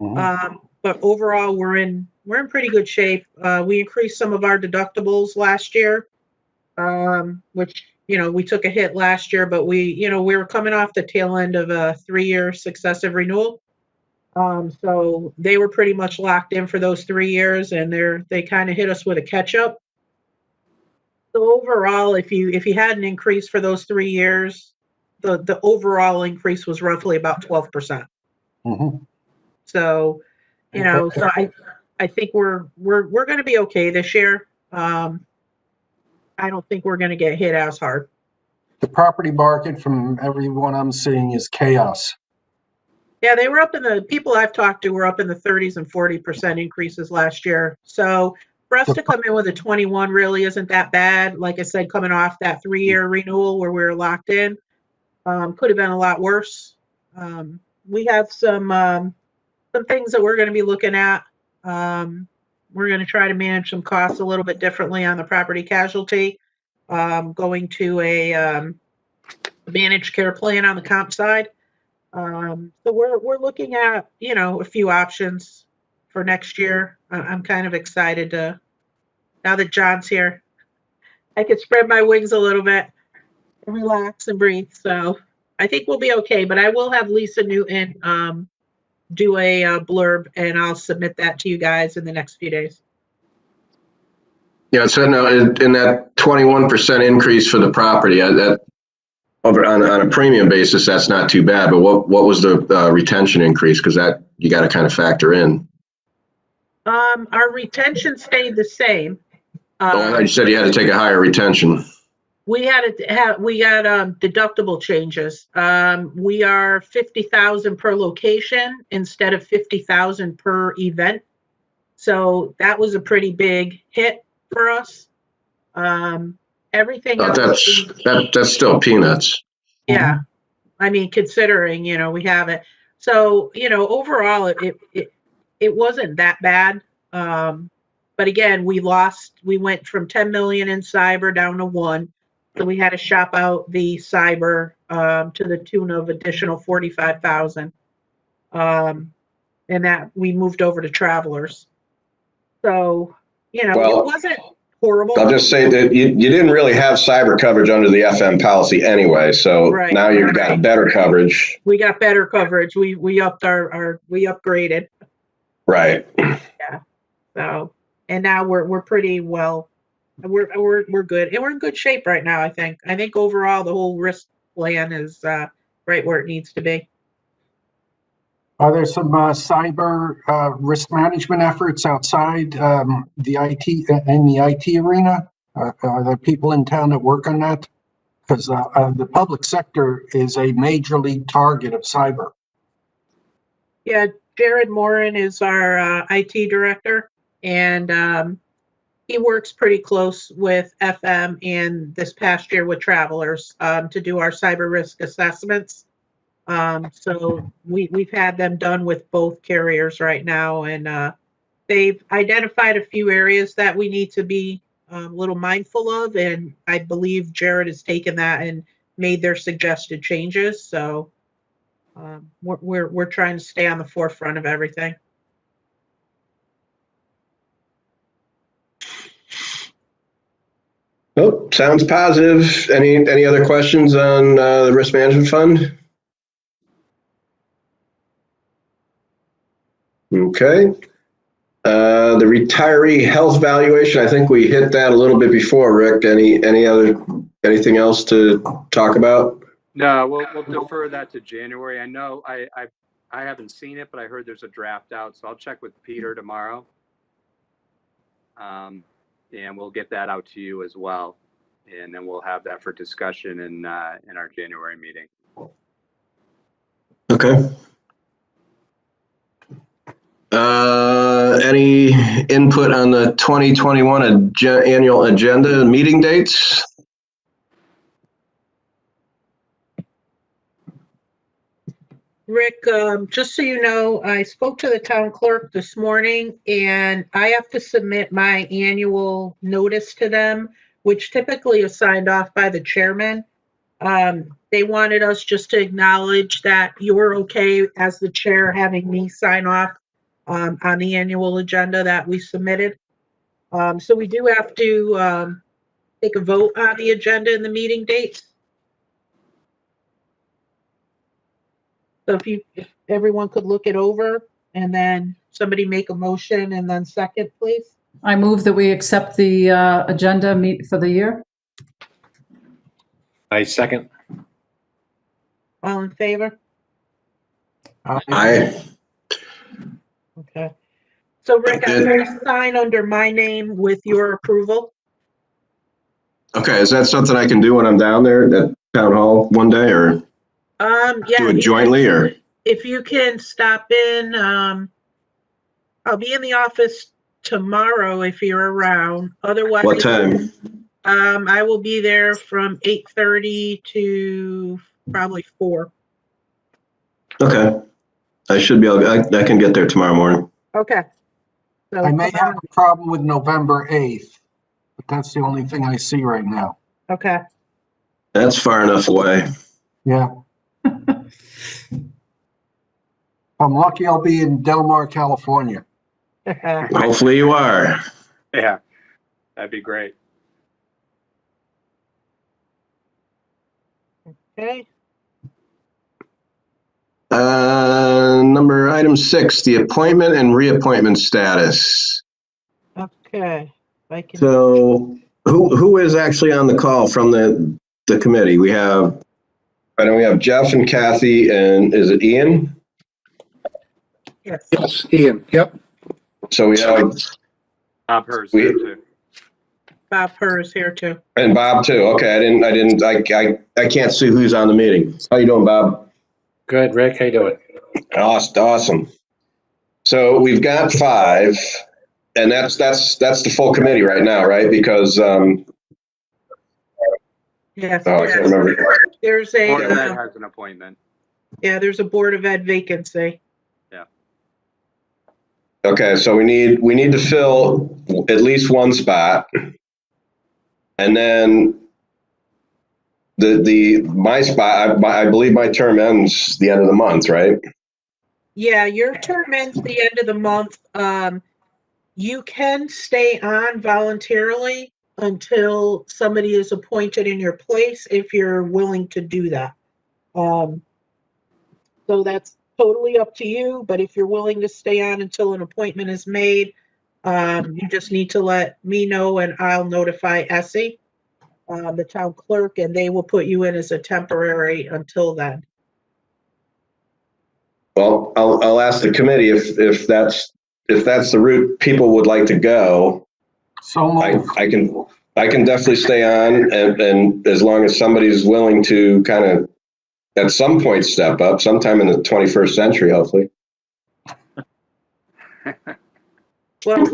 But overall, we're in pretty good shape. We increased some of our deductibles last year, which, we took a hit last year, but we were coming off the tail end of a 3-year successive renewal. So they were pretty much locked in for those 3 years, and they kind of hit us with a catch up. So overall, if you had an increase for those 3 years, the overall increase was roughly about 12%. So, so I think we're going to be okay this year. I don't think we're going to get hit as hard. The property market, from everyone I'm seeing, is chaos. Yeah, they were people I've talked to were up in the 30s and 40% increases last year. So for us to come in with a 21 really isn't that bad. Like I said, coming off that 3-year renewal where we were locked in, could have been a lot worse. We have some things that we're going to be looking at. We're going to try to manage some costs a little bit differently on the property casualty, going to a managed care plan on the comp side. So we're looking at, a few options for next year. I'm kind of excited now that John's here, I could spread my wings a little bit relax and breathe. So I think we'll be okay, but I will have Lisa Newton do a blurb, and I'll submit that to you guys in the next few days. Yeah, so now in that 21% increase for the property, that over on a premium basis, that's not too bad. But what was the retention increase? Because that you got to kind of factor in. Our retention stayed the same. Oh, I thought you said you had to take a higher retention. We got deductible changes. We are 50,000 per location instead of 50,000 per event. So that was a pretty big hit for us. Everything else, that's still peanuts. yeah. I mean, considering, we have it. So, overall it wasn't that bad. But again, we went from 10 million in cyber down to 1. So we had to shop out the cyber to the tune of additional 45,000. And that we moved over to Travelers. So, it wasn't horrible. I'll just say that you didn't really have cyber coverage under the FM policy anyway. So now you've got better coverage. We got better coverage. We upped we upgraded. Right. Yeah. So, and now we're pretty well. We're good, and we're in good shape right now. I think overall the whole risk plan is right where it needs to be. Are there some cyber risk management efforts outside the IT arena? Are there people in town that work on that? Because the public sector is a major league target of cyber. Yeah, Jared Morin is our IT director, and he works pretty close with FM and this past year with Travelers to do our cyber risk assessments. So we've had them done with both carriers right now, and they've identified a few areas that we need to be a little mindful of, and I believe Jared has taken that and made their suggested changes. So we're trying to stay on the forefront of everything. Oh, sounds positive. Any other questions on the risk management fund? Okay. The retiree health valuation, I think we hit that a little bit before, Rick. Anything else to talk about? No, we'll defer that to January. I know I haven't seen it, but I heard there's a draft out, so I'll check with Peter tomorrow. And we'll get that out to you as well. And then we'll have that for discussion in our January meeting. Okay. Any input on the 2021 annual agenda meeting dates? Rick, just so you know, I spoke to the town clerk this morning, and I have to submit my annual notice to them, which typically is signed off by the chairman. They wanted us just to acknowledge that you're okay as the chair having me sign off on the annual agenda that we submitted. So we do have to take a vote on the agenda and the meeting dates. So if everyone could look it over, and then somebody make a motion and then second, please. I move that we accept the agenda for the year. I second. All in favor? Aye. Okay. So Rick, I'm going to sign under my name with your approval. Okay, is that something I can do when I'm down there at town hall one day, or Yeah, do it jointly, or? If you can stop in, I'll be in the office tomorrow if you're around. Otherwise, What time? I will be there from 8:30 to probably 4. Okay. I should be able, I can get there tomorrow morning. Okay. So I may have a problem with November 8th, but that's the only thing I see right now. Okay. That's far enough away. Yeah. I'm lucky I'll be in Del Mar, California. Hopefully you are. Yeah, that'd be great. Okay, Item 6, the appointment and reappointment status. okay. I can, So who is actually on the call from the committee? I know we have Jeff and Kathy, and is it Ian? yes. Yes, Ian, yep. So we have, Bob Hurst there too. Bob Purr is here too. and Bob too. Okay, I can't see who's on the meeting. How you doing, Bob? Good, Rick, how you doing? Awesome. So we've got 5, and that's the full committee right now, right? Because, Yes. I can't remember. There's Board of Ed a, has an appointment. yeah, there's a Board of Ed vacancy. Okay, so we need to fill at least one spot. And then my spot, I believe my term ends the end of the month, right? Yeah, your term ends the end of the month. You can stay on voluntarily until somebody is appointed in your place if you're willing to do that. So that's totally up to you, but if you're willing to stay on until an appointment is made, you just need to let me know and I'll notify Essie, the town clerk, and they will put you in as a temporary until then. Well, I'll ask the committee if that's the route people would like to go. So moved. I can definitely stay on, and as long as somebody's willing to kind of at some point step up, sometime in the 21st century, hopefully. Well,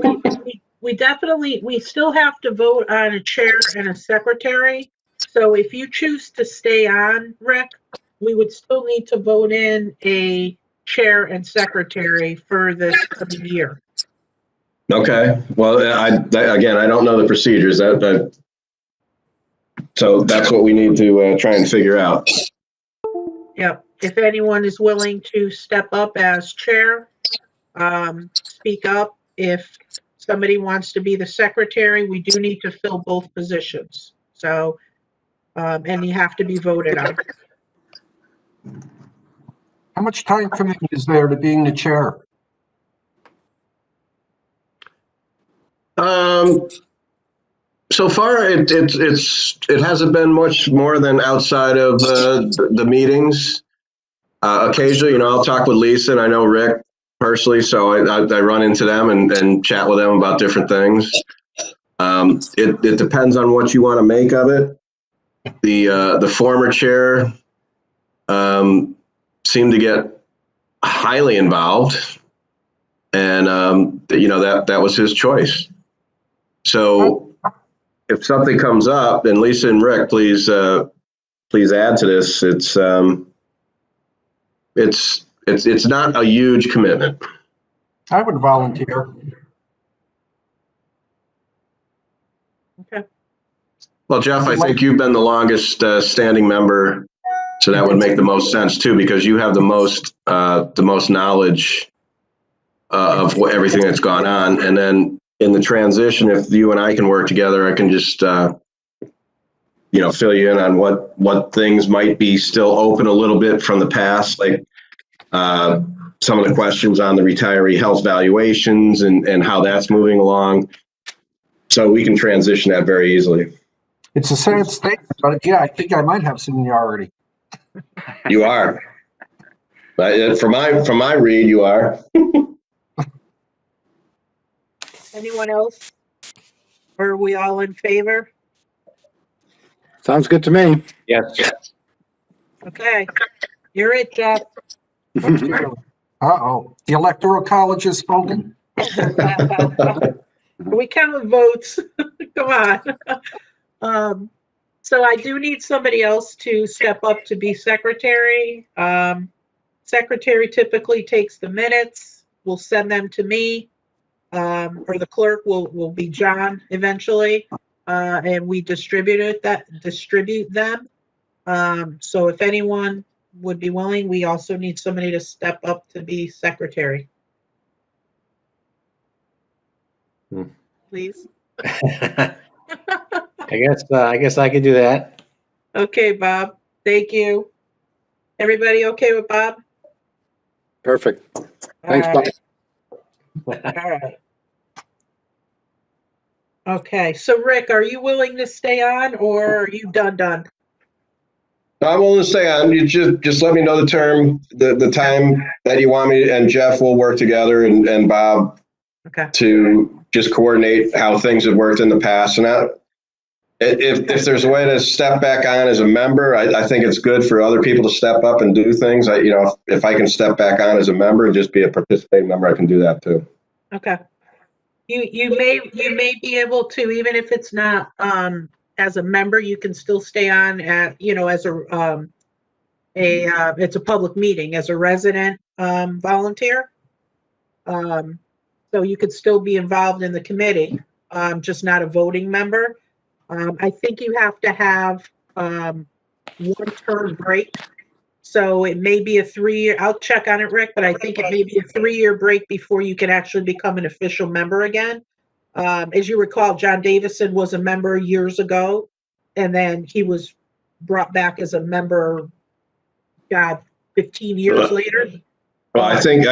we still have to vote on a chair and a secretary. So if you choose to stay on, Rick, we would still need to vote in a chair and secretary for this coming year. Okay. Well, again, I don't know the procedures. So that's what we need to try and figure out. Yep. If anyone is willing to step up as chair, speak up. If somebody wants to be the secretary, we do need to fill both positions. So, and you have to be voted on. How much time commitment is there to being the chair? So far, it hasn't been much more than outside of the meetings. Occasionally, I'll talk with Lisa, and I know Rick personally, so I run into them and chat with them about different things. It depends on what you want to make of it. The former chair seemed to get highly involved, and that was his choice. So if something comes up, and Lisa and Rick, please add to this. It's not a huge commitment. I would volunteer. Okay. Well, Jeff, I think you've been the longest standing member, so that would make the most sense too, because you have the most knowledge of everything that's gone on. And then in the transition, if you and I can work together, I can just fill you in on what things might be still open a little bit from the past, like some of the questions on the retiree health valuations and how that's moving along. So we can transition that very easily. It's a sad statement, but yeah, I think I might have seniority. You are. From my read, you are. Anyone else? Or are we all in favor? Sounds good to me. Yes. Okay. You're it, Jeff. Uh-oh, the Electoral College has spoken. We count votes. Come on. So I do need somebody else to step up to be secretary. Secretary typically takes the minutes. We'll send them to me. Or the clerk will be John eventually. And we distribute them. So if anyone would be willing, we also need somebody to step up to be secretary. Please. I guess I can do that. Okay, Bob. Thank you. Everybody okay with Bob? Perfect. Thanks, Bob. All right. Okay, so Rick, are you willing to stay on or are you done? I'm willing to stay on. You just let me know the time that you want me, and Jeff will work together and Bob Okay. to just coordinate how things have worked in the past. And if there's a way to step back on as a member, I think it's good for other people to step up and do things. If I can step back on as a member and just be a participating member, I can do that too. Okay. You may be able to, even if it's not as a member, you can still stay on at, as it's a public meeting as a resident volunteer. So you could still be involved in the committee, just not a voting member. I think you have to have 1 term break. So it may be a 3-year, I'll check on it, Rick, but I think it may be a 3-year break before you can actually become an official member again. As you recall, John Davison was a member years ago, and then he was brought back as a member, 15 years later. Well, I think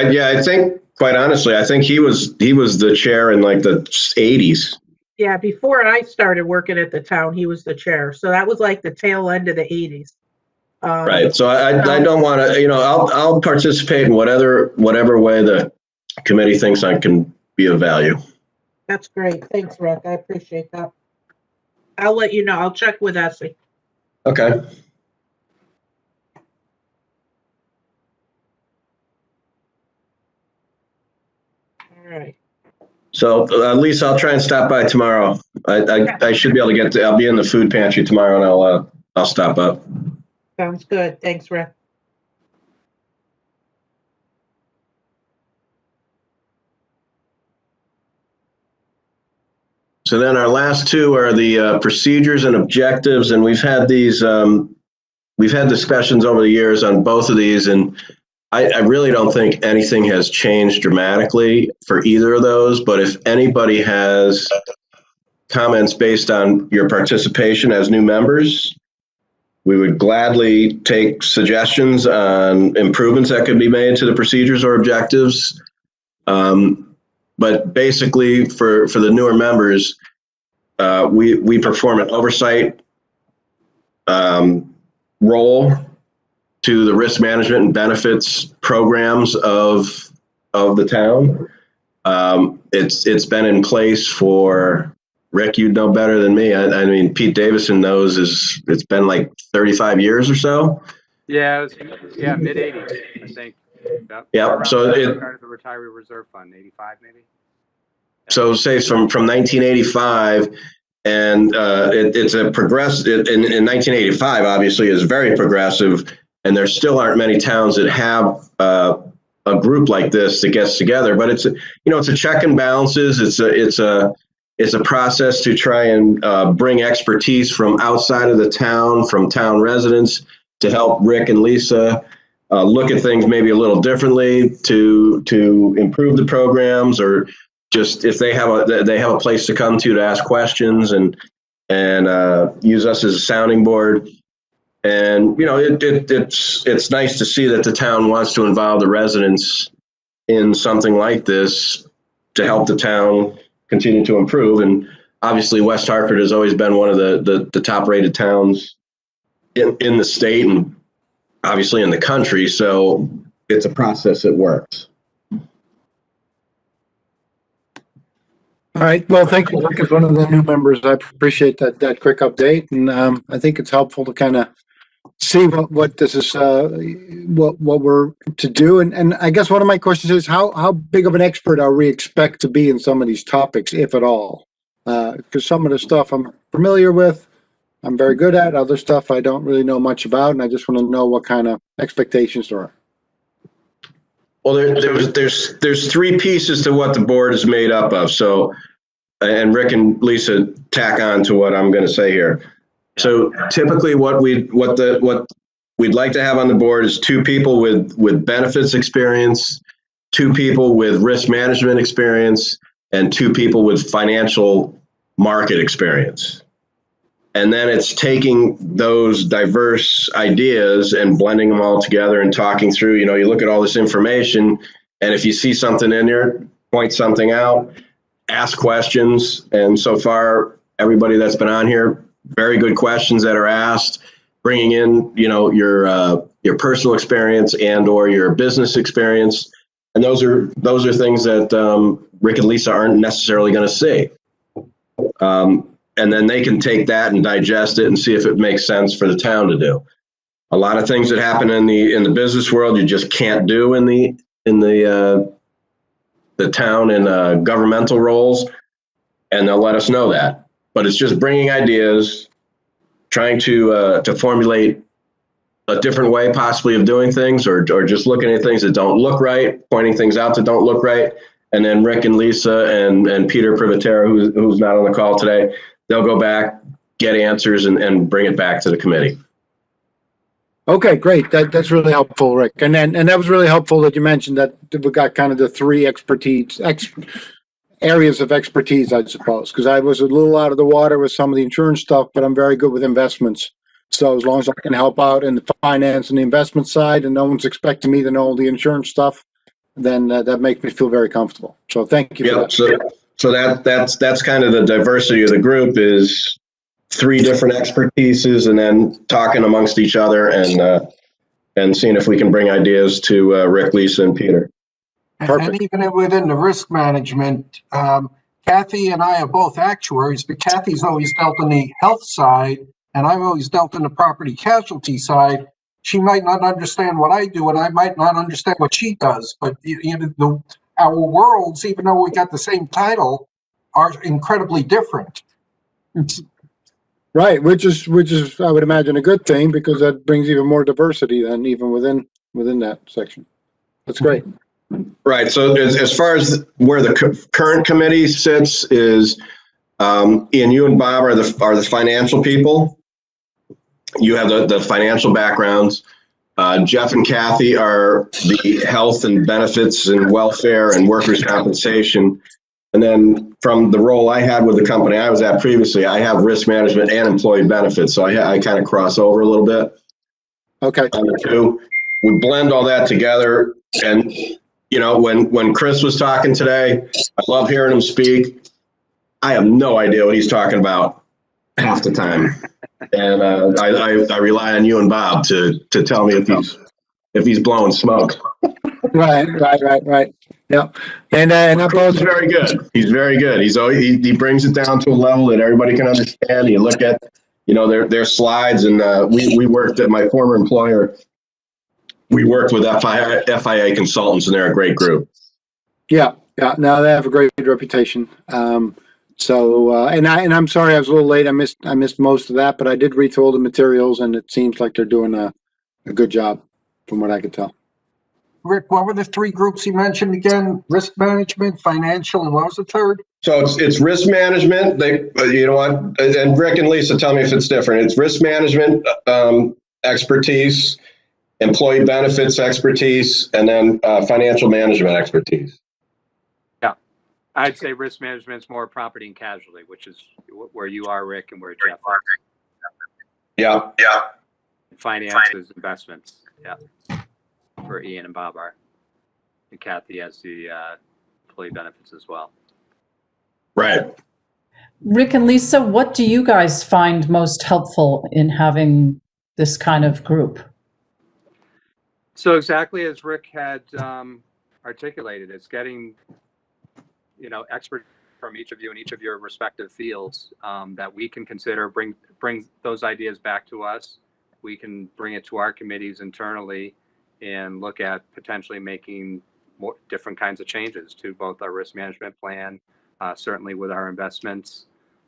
quite honestly, I think he was the chair in like the 80s. Yeah, before I started working at the town, he was the chair. So that was like the tail end of the 80s. Right. So I don't want to, I'll participate in whatever way the committee thinks I can be of value. That's great. Thanks, Rick. I appreciate that. I'll let you know. I'll check with Essie. Okay. All right. So Lisa, I'll try and stop by tomorrow. I should be able to I'll be in the food pantry tomorrow, and I'll stop up. Sounds good. Thanks, Rick. So then our last two are the procedures and objectives, and we've had discussions over the years on both of these, and I really don't think anything has changed dramatically for either of those. But if anybody has comments based on your participation as new members, we would gladly take suggestions on improvements that could be made to the procedures or objectives. But basically, for the newer members, we perform an oversight role to the risk management and benefits programs of the town. It's been in place for, Rick, you'd know better than me. I mean, Pete Davison knows it's been like 35 years or so. Yeah, mid 80s, I think. Yeah. So it started the Retiree Reserve Fund, 85 maybe. So say from 1985, and it's a progressive. In 1985, obviously, is very progressive, and there still aren't many towns that have a group like this that gets together. But it's a check and balances. It's a process to try and bring expertise from outside of the town, from town residents, to help Rick and Lisa look at things maybe a little differently to improve the programs, or just if they have a place to come to ask questions and use us as a sounding board. And it's nice to see that the town wants to involve the residents in something like this to help the town continue to improve. And obviously, West Hartford has always been one of the top-rated towns in the state and obviously in the country. So it's a process that works. All right. Well, thank you, Rick, as one of the new members. I appreciate that quick update, and I think it's helpful to kind of see what this is, what we're to do. And I guess one of my questions is how big of an expert are we expect to be in some of these topics, if at all? Because some of the stuff I'm familiar with, I'm very good at. Other stuff I don't really know much about, and I just want to know what kind of expectations there are. Well, there's three pieces to what the board is made up of. So, and Rick and Lisa tack on to what I'm going to say here. So typically what we'd like to have on the board is 2 people with benefits experience, 2 people with risk management experience, and 2 people with financial market experience. And then it's taking those diverse ideas and blending them all together and talking through, you look at all this information, and if you see something in there, point something out, ask questions. And so far, everybody that's been on here, very good questions that are asked, bringing in, your personal experience and or your business experience. And those are things that Rick and Lisa aren't necessarily going to see. And then they can take that and digest it and see if it makes sense for the town to do. A lot of things that happen in the business world you just can't do in the town and governmental roles, and they'll let us know that. But it's just bringing ideas, trying to formulate a different way possibly of doing things, or just looking at things that don't look right, pointing things out that don't look right. And then Rick and Lisa and Peter Privatera, who's not on the call today, they'll go back, get answers, and bring it back to the committee. Okay, great. That's really helpful, Rick. And that was really helpful that you mentioned that we got kind of the three areas of expertise, I suppose, because I was a little out of the water with some of the insurance stuff, but I'm very good with investments. So as long as I can help out in the finance and the investment side, and no one's expecting me to know the insurance stuff, then that makes me feel very comfortable. So thank you for that. So that's kind of the diversity of the group, is three different expertises, and then talking amongst each other and seeing if we can bring ideas to Rick, Lisa, and Peter. Perfect. And even within the risk management, Kathy and I are both actuaries, but Kathy's always dealt on the health side, and I've always dealt on the property casualty side. She might not understand what I do, and I might not understand what she does. But our worlds, even though we got the same title, are incredibly different. Right, which is I would imagine a good thing, because that brings even more diversity than even within that section. That's great. Right. So as far as where the current committee sits is, Ian, you and Bob are the financial people. You have the financial backgrounds. Jeff and Kathy are the health and benefits and welfare and workers' compensation. And then from the role I had with the company I was at previously, I have risk management and employee benefits. So I kind of cross over a little bit. Okay. We blend all that together. And, when Chris was talking today, I love hearing him speak. I have no idea what he's talking about half the time. And I rely on you and Bob to tell me if he's blowing smoke. Right. Yeah. And He's very good. He's very good. He brings it down to a level that everybody can understand. You look at, their slides, and we worked at my former employer. We worked with FIA consultants, and they're a great group. Yeah. No, they have a great reputation. So I'm sorry I was a little late. I missed most of that, but I did read through all the materials, and it seems like they're doing a good job from what I could tell. Rick, what were the three groups you mentioned again? Risk management, financial, and what was the third? So it's risk management. You know what? And Rick and Lisa, tell me if it's different. It's risk management expertise, employee benefits expertise, and then financial management expertise. Yeah, I'd say risk management is more property and casualty, which is where you are, Rick, and where Jeff is. Yeah. Finance is investments. Yeah. Where Ian and Bob are. And Kathy has the employee benefits as well. Right. Rick and Lisa, what do you guys find most helpful in having this kind of group? So exactly as Rick had articulated, it's getting, experts from each of you in each of your respective fields that we can consider, bring those ideas back to us. We can bring it to our committees internally and look at potentially making more different kinds of changes to both our risk management plan, certainly with our investments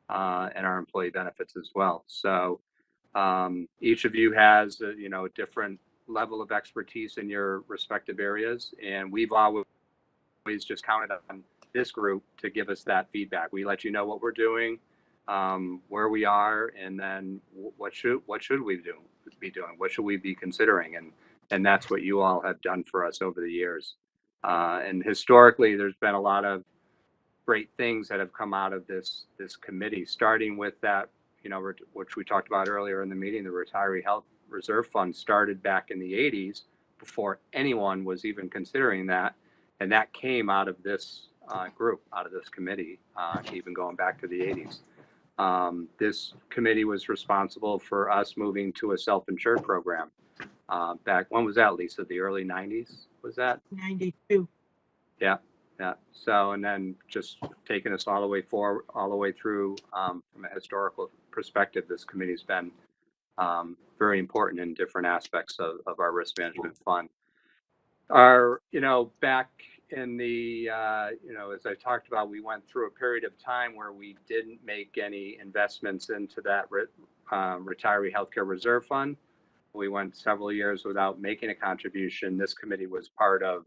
and our employee benefits as well. So each of you has a different level of expertise in your respective areas, and we've always just counted on this group to give us that feedback. We let you know what we're doing, where we are, and then what should we be doing? What should we be considering? And that's what you all have done for us over the years. And historically, there's been a lot of great things that have come out of this committee, starting with that which we talked about earlier in the meeting, the Retiree Health Reserve Fund started back in the 80s before anyone was even considering that. And that came out of this group, out of this committee, even going back to the 80s. This committee was responsible for us moving to a self-insured program. Back, when was that, Lisa? The early 90s, was that? 92. Yeah. So, and then just taking us all the way forward, all the way through from a historical perspective, this committee's been very important in different aspects of our risk management fund. Back in the, as I talked about, we went through a period of time where we didn't make any investments into that retiree healthcare reserve fund. We went several years without making a contribution. This committee was part of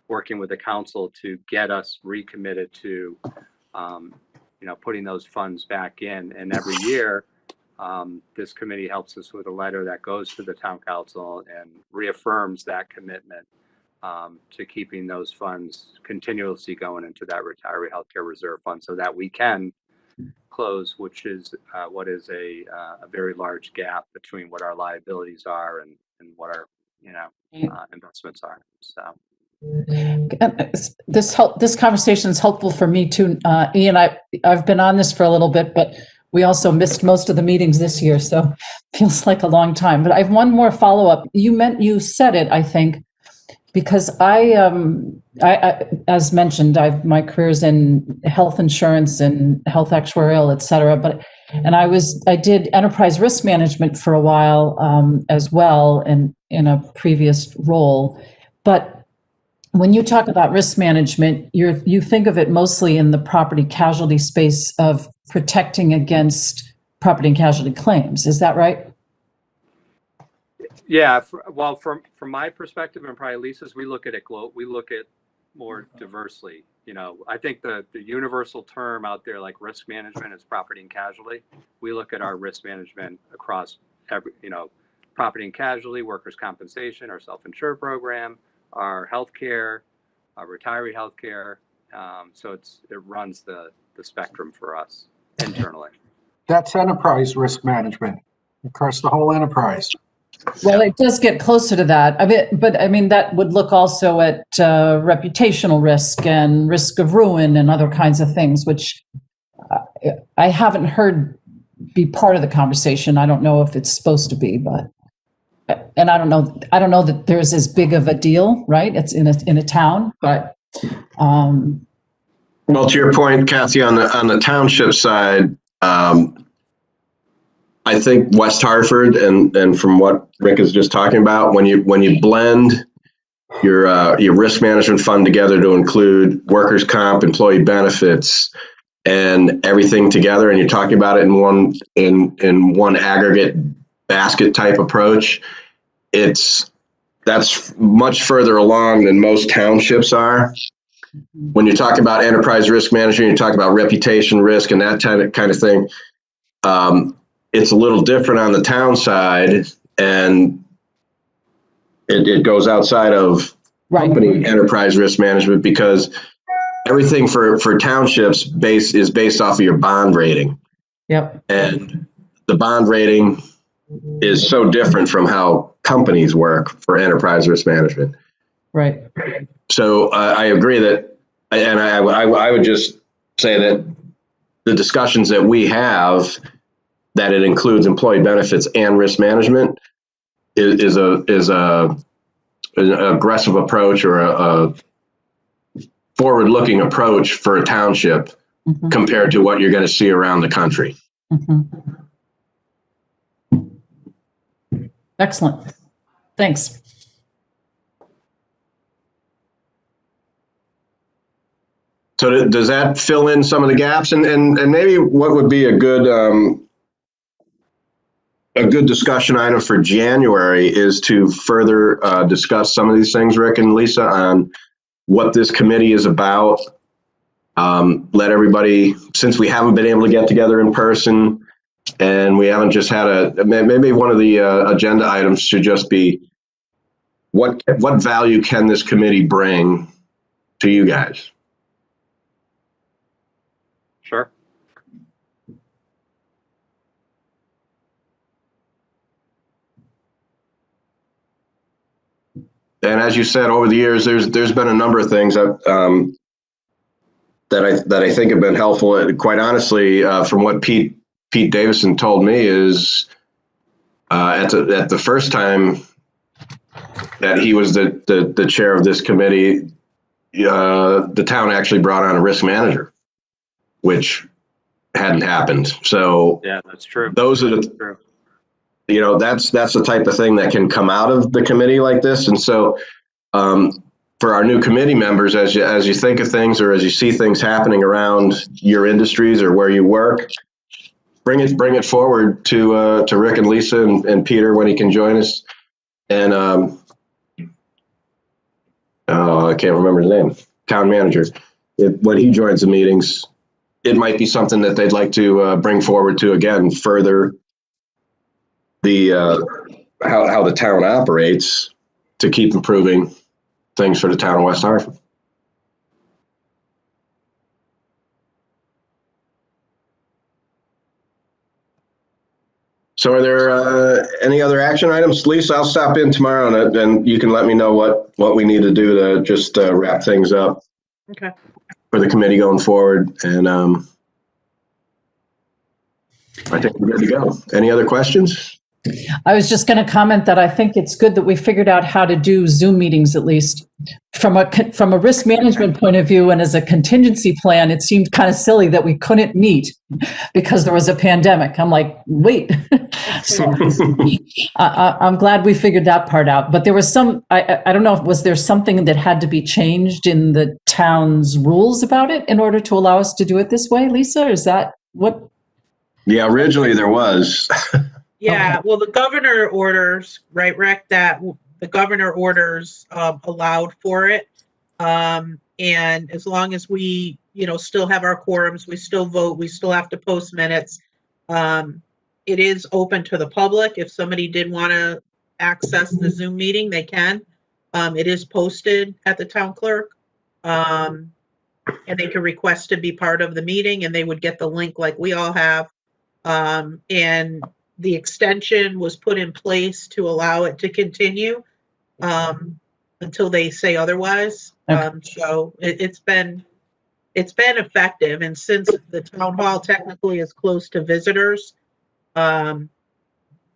working with the council to get us recommitted to, putting those funds back in. And every year, this committee helps us with a letter that goes to the town council and reaffirms that commitment to keeping those funds continuously going into that retiree healthcare reserve fund so that we can close, which is what is a very large gap between what our liabilities are and what our investments are. So this conversation is helpful for me too. Ian, I've been on this for a little bit, but we also missed most of the meetings this year, so feels like a long time. But I have one more follow-up. You said it, I think, because I as mentioned, my career's in health insurance and health actuarial, et cetera. I did enterprise risk management for a while as well, in a previous role. But when you talk about risk management, you think of it mostly in the property casualty space of protecting against property and casualty claims. Is that right? Yeah. From my perspective, and probably Lisa's, we look at it we look at more diversely. I think the universal term out there, like risk management, is property and casualty. We look at our risk management across every, property and casualty, workers' compensation, our self-insured program, our healthcare, our retiree healthcare. So it runs the spectrum for us internally. That's enterprise risk management across the whole enterprise. Well, it does get closer to that. That would look also at reputational risk and risk of ruin and other kinds of things, which I haven't heard be part of the conversation. I don't know if it's supposed to be, and I don't know that there's as big of a deal, right? It's in a town, but. Well, to your point, Kathy, on the township side, I think West Hartford and from what Rick is just talking about, when you blend your risk management fund together to include workers' comp, employee benefits, and everything together, and you're talking about it in one aggregate basket type approach, that's much further along than most townships are. When you talk about enterprise risk management, you talk about reputation risk and that kind of thing. It's a little different on the town side, and it goes outside of company enterprise risk management, because everything for townships is based off of your bond rating. Yep. And the bond rating is so different from how companies work for enterprise risk management. Right. So I agree that, and I would just say that the discussions that we have, that it includes employee benefits and risk management, is an aggressive approach, or a forward-looking approach for a township compared to what you're going to see around the country. Excellent. Thanks. So does that fill in some of the gaps? And maybe what would be a good discussion item for January is to further discuss some of these things, Rick and Lisa, on what this committee is about. Let everybody, since we haven't been able to get together in person, and we haven't just had maybe one of the agenda items should just be what value can this committee bring to you guys? Sure. And as you said, over the years, there's been a number of things that I think have been helpful. And quite honestly, from what Pete Davison told me is at the first time that he was the chair of this committee, the town actually brought on a risk manager, which hadn't happened. So Yeah, that's true. Those are That's true. that's the type of thing that can come out of the committee like this. And so for our new committee members, as you think of things or as you see things happening around your industries or where you work, bring it forward to Rick and Lisa and Peter when he can join us. And I can't remember his name, town manager. When he joins the meetings, it might be something that they'd like to bring forward to, again, further the how the town operates to keep improving things for the town of West Hartford. So are there any other action items? Lisa, I'll stop in tomorrow and you can let me know what we need to do to just wrap things up. Okay. For the committee going forward. And I think we're good to go. Any other questions? I was just going to comment that I think it's good that we figured out how to do Zoom meetings, at least from a risk management point of view. And as a contingency plan, it seemed kind of silly that we couldn't meet because there was a pandemic. I'm like, wait. So I'm glad we figured that part out. But there was I don't know, was there something that had to be changed in the town's rules about it in order to allow us to do it this way, Lisa? Is that what? Yeah, originally there was. Yeah, well, the governor orders, right, Rick, that the governor orders allowed for it. And as long as we, still have our quorums, we still vote, we still have to post minutes. It is open to the public. If somebody did want to access the Zoom meeting, they can. It is posted at the town clerk. And they can request to be part of the meeting and they would get the link like we all have. And the extension was put in place to allow it to continue until they say otherwise. Okay. So it's been effective. And since the town hall technically is close to visitors,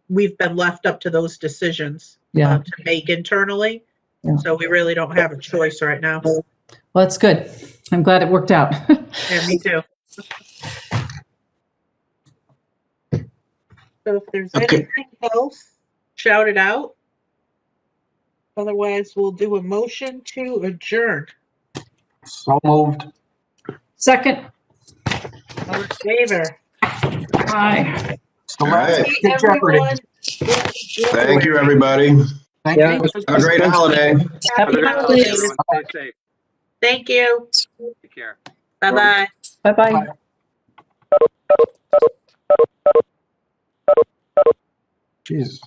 we've been left up to those decisions to make internally. Yeah. So we really don't have a choice right now. Well, that's good. I'm glad it worked out. Yeah, me too. So if there's anything else, shout it out. Otherwise, we'll do a motion to adjourn. So moved. Second. All in favor? Aye. Still All right. See everyone. Thank you, everybody. Thank Yeah. you. Have a great holiday. Happy Have a great holidays. everyone. Stay safe. Thank you. Take care. Bye-bye. Bye-bye. Jesus.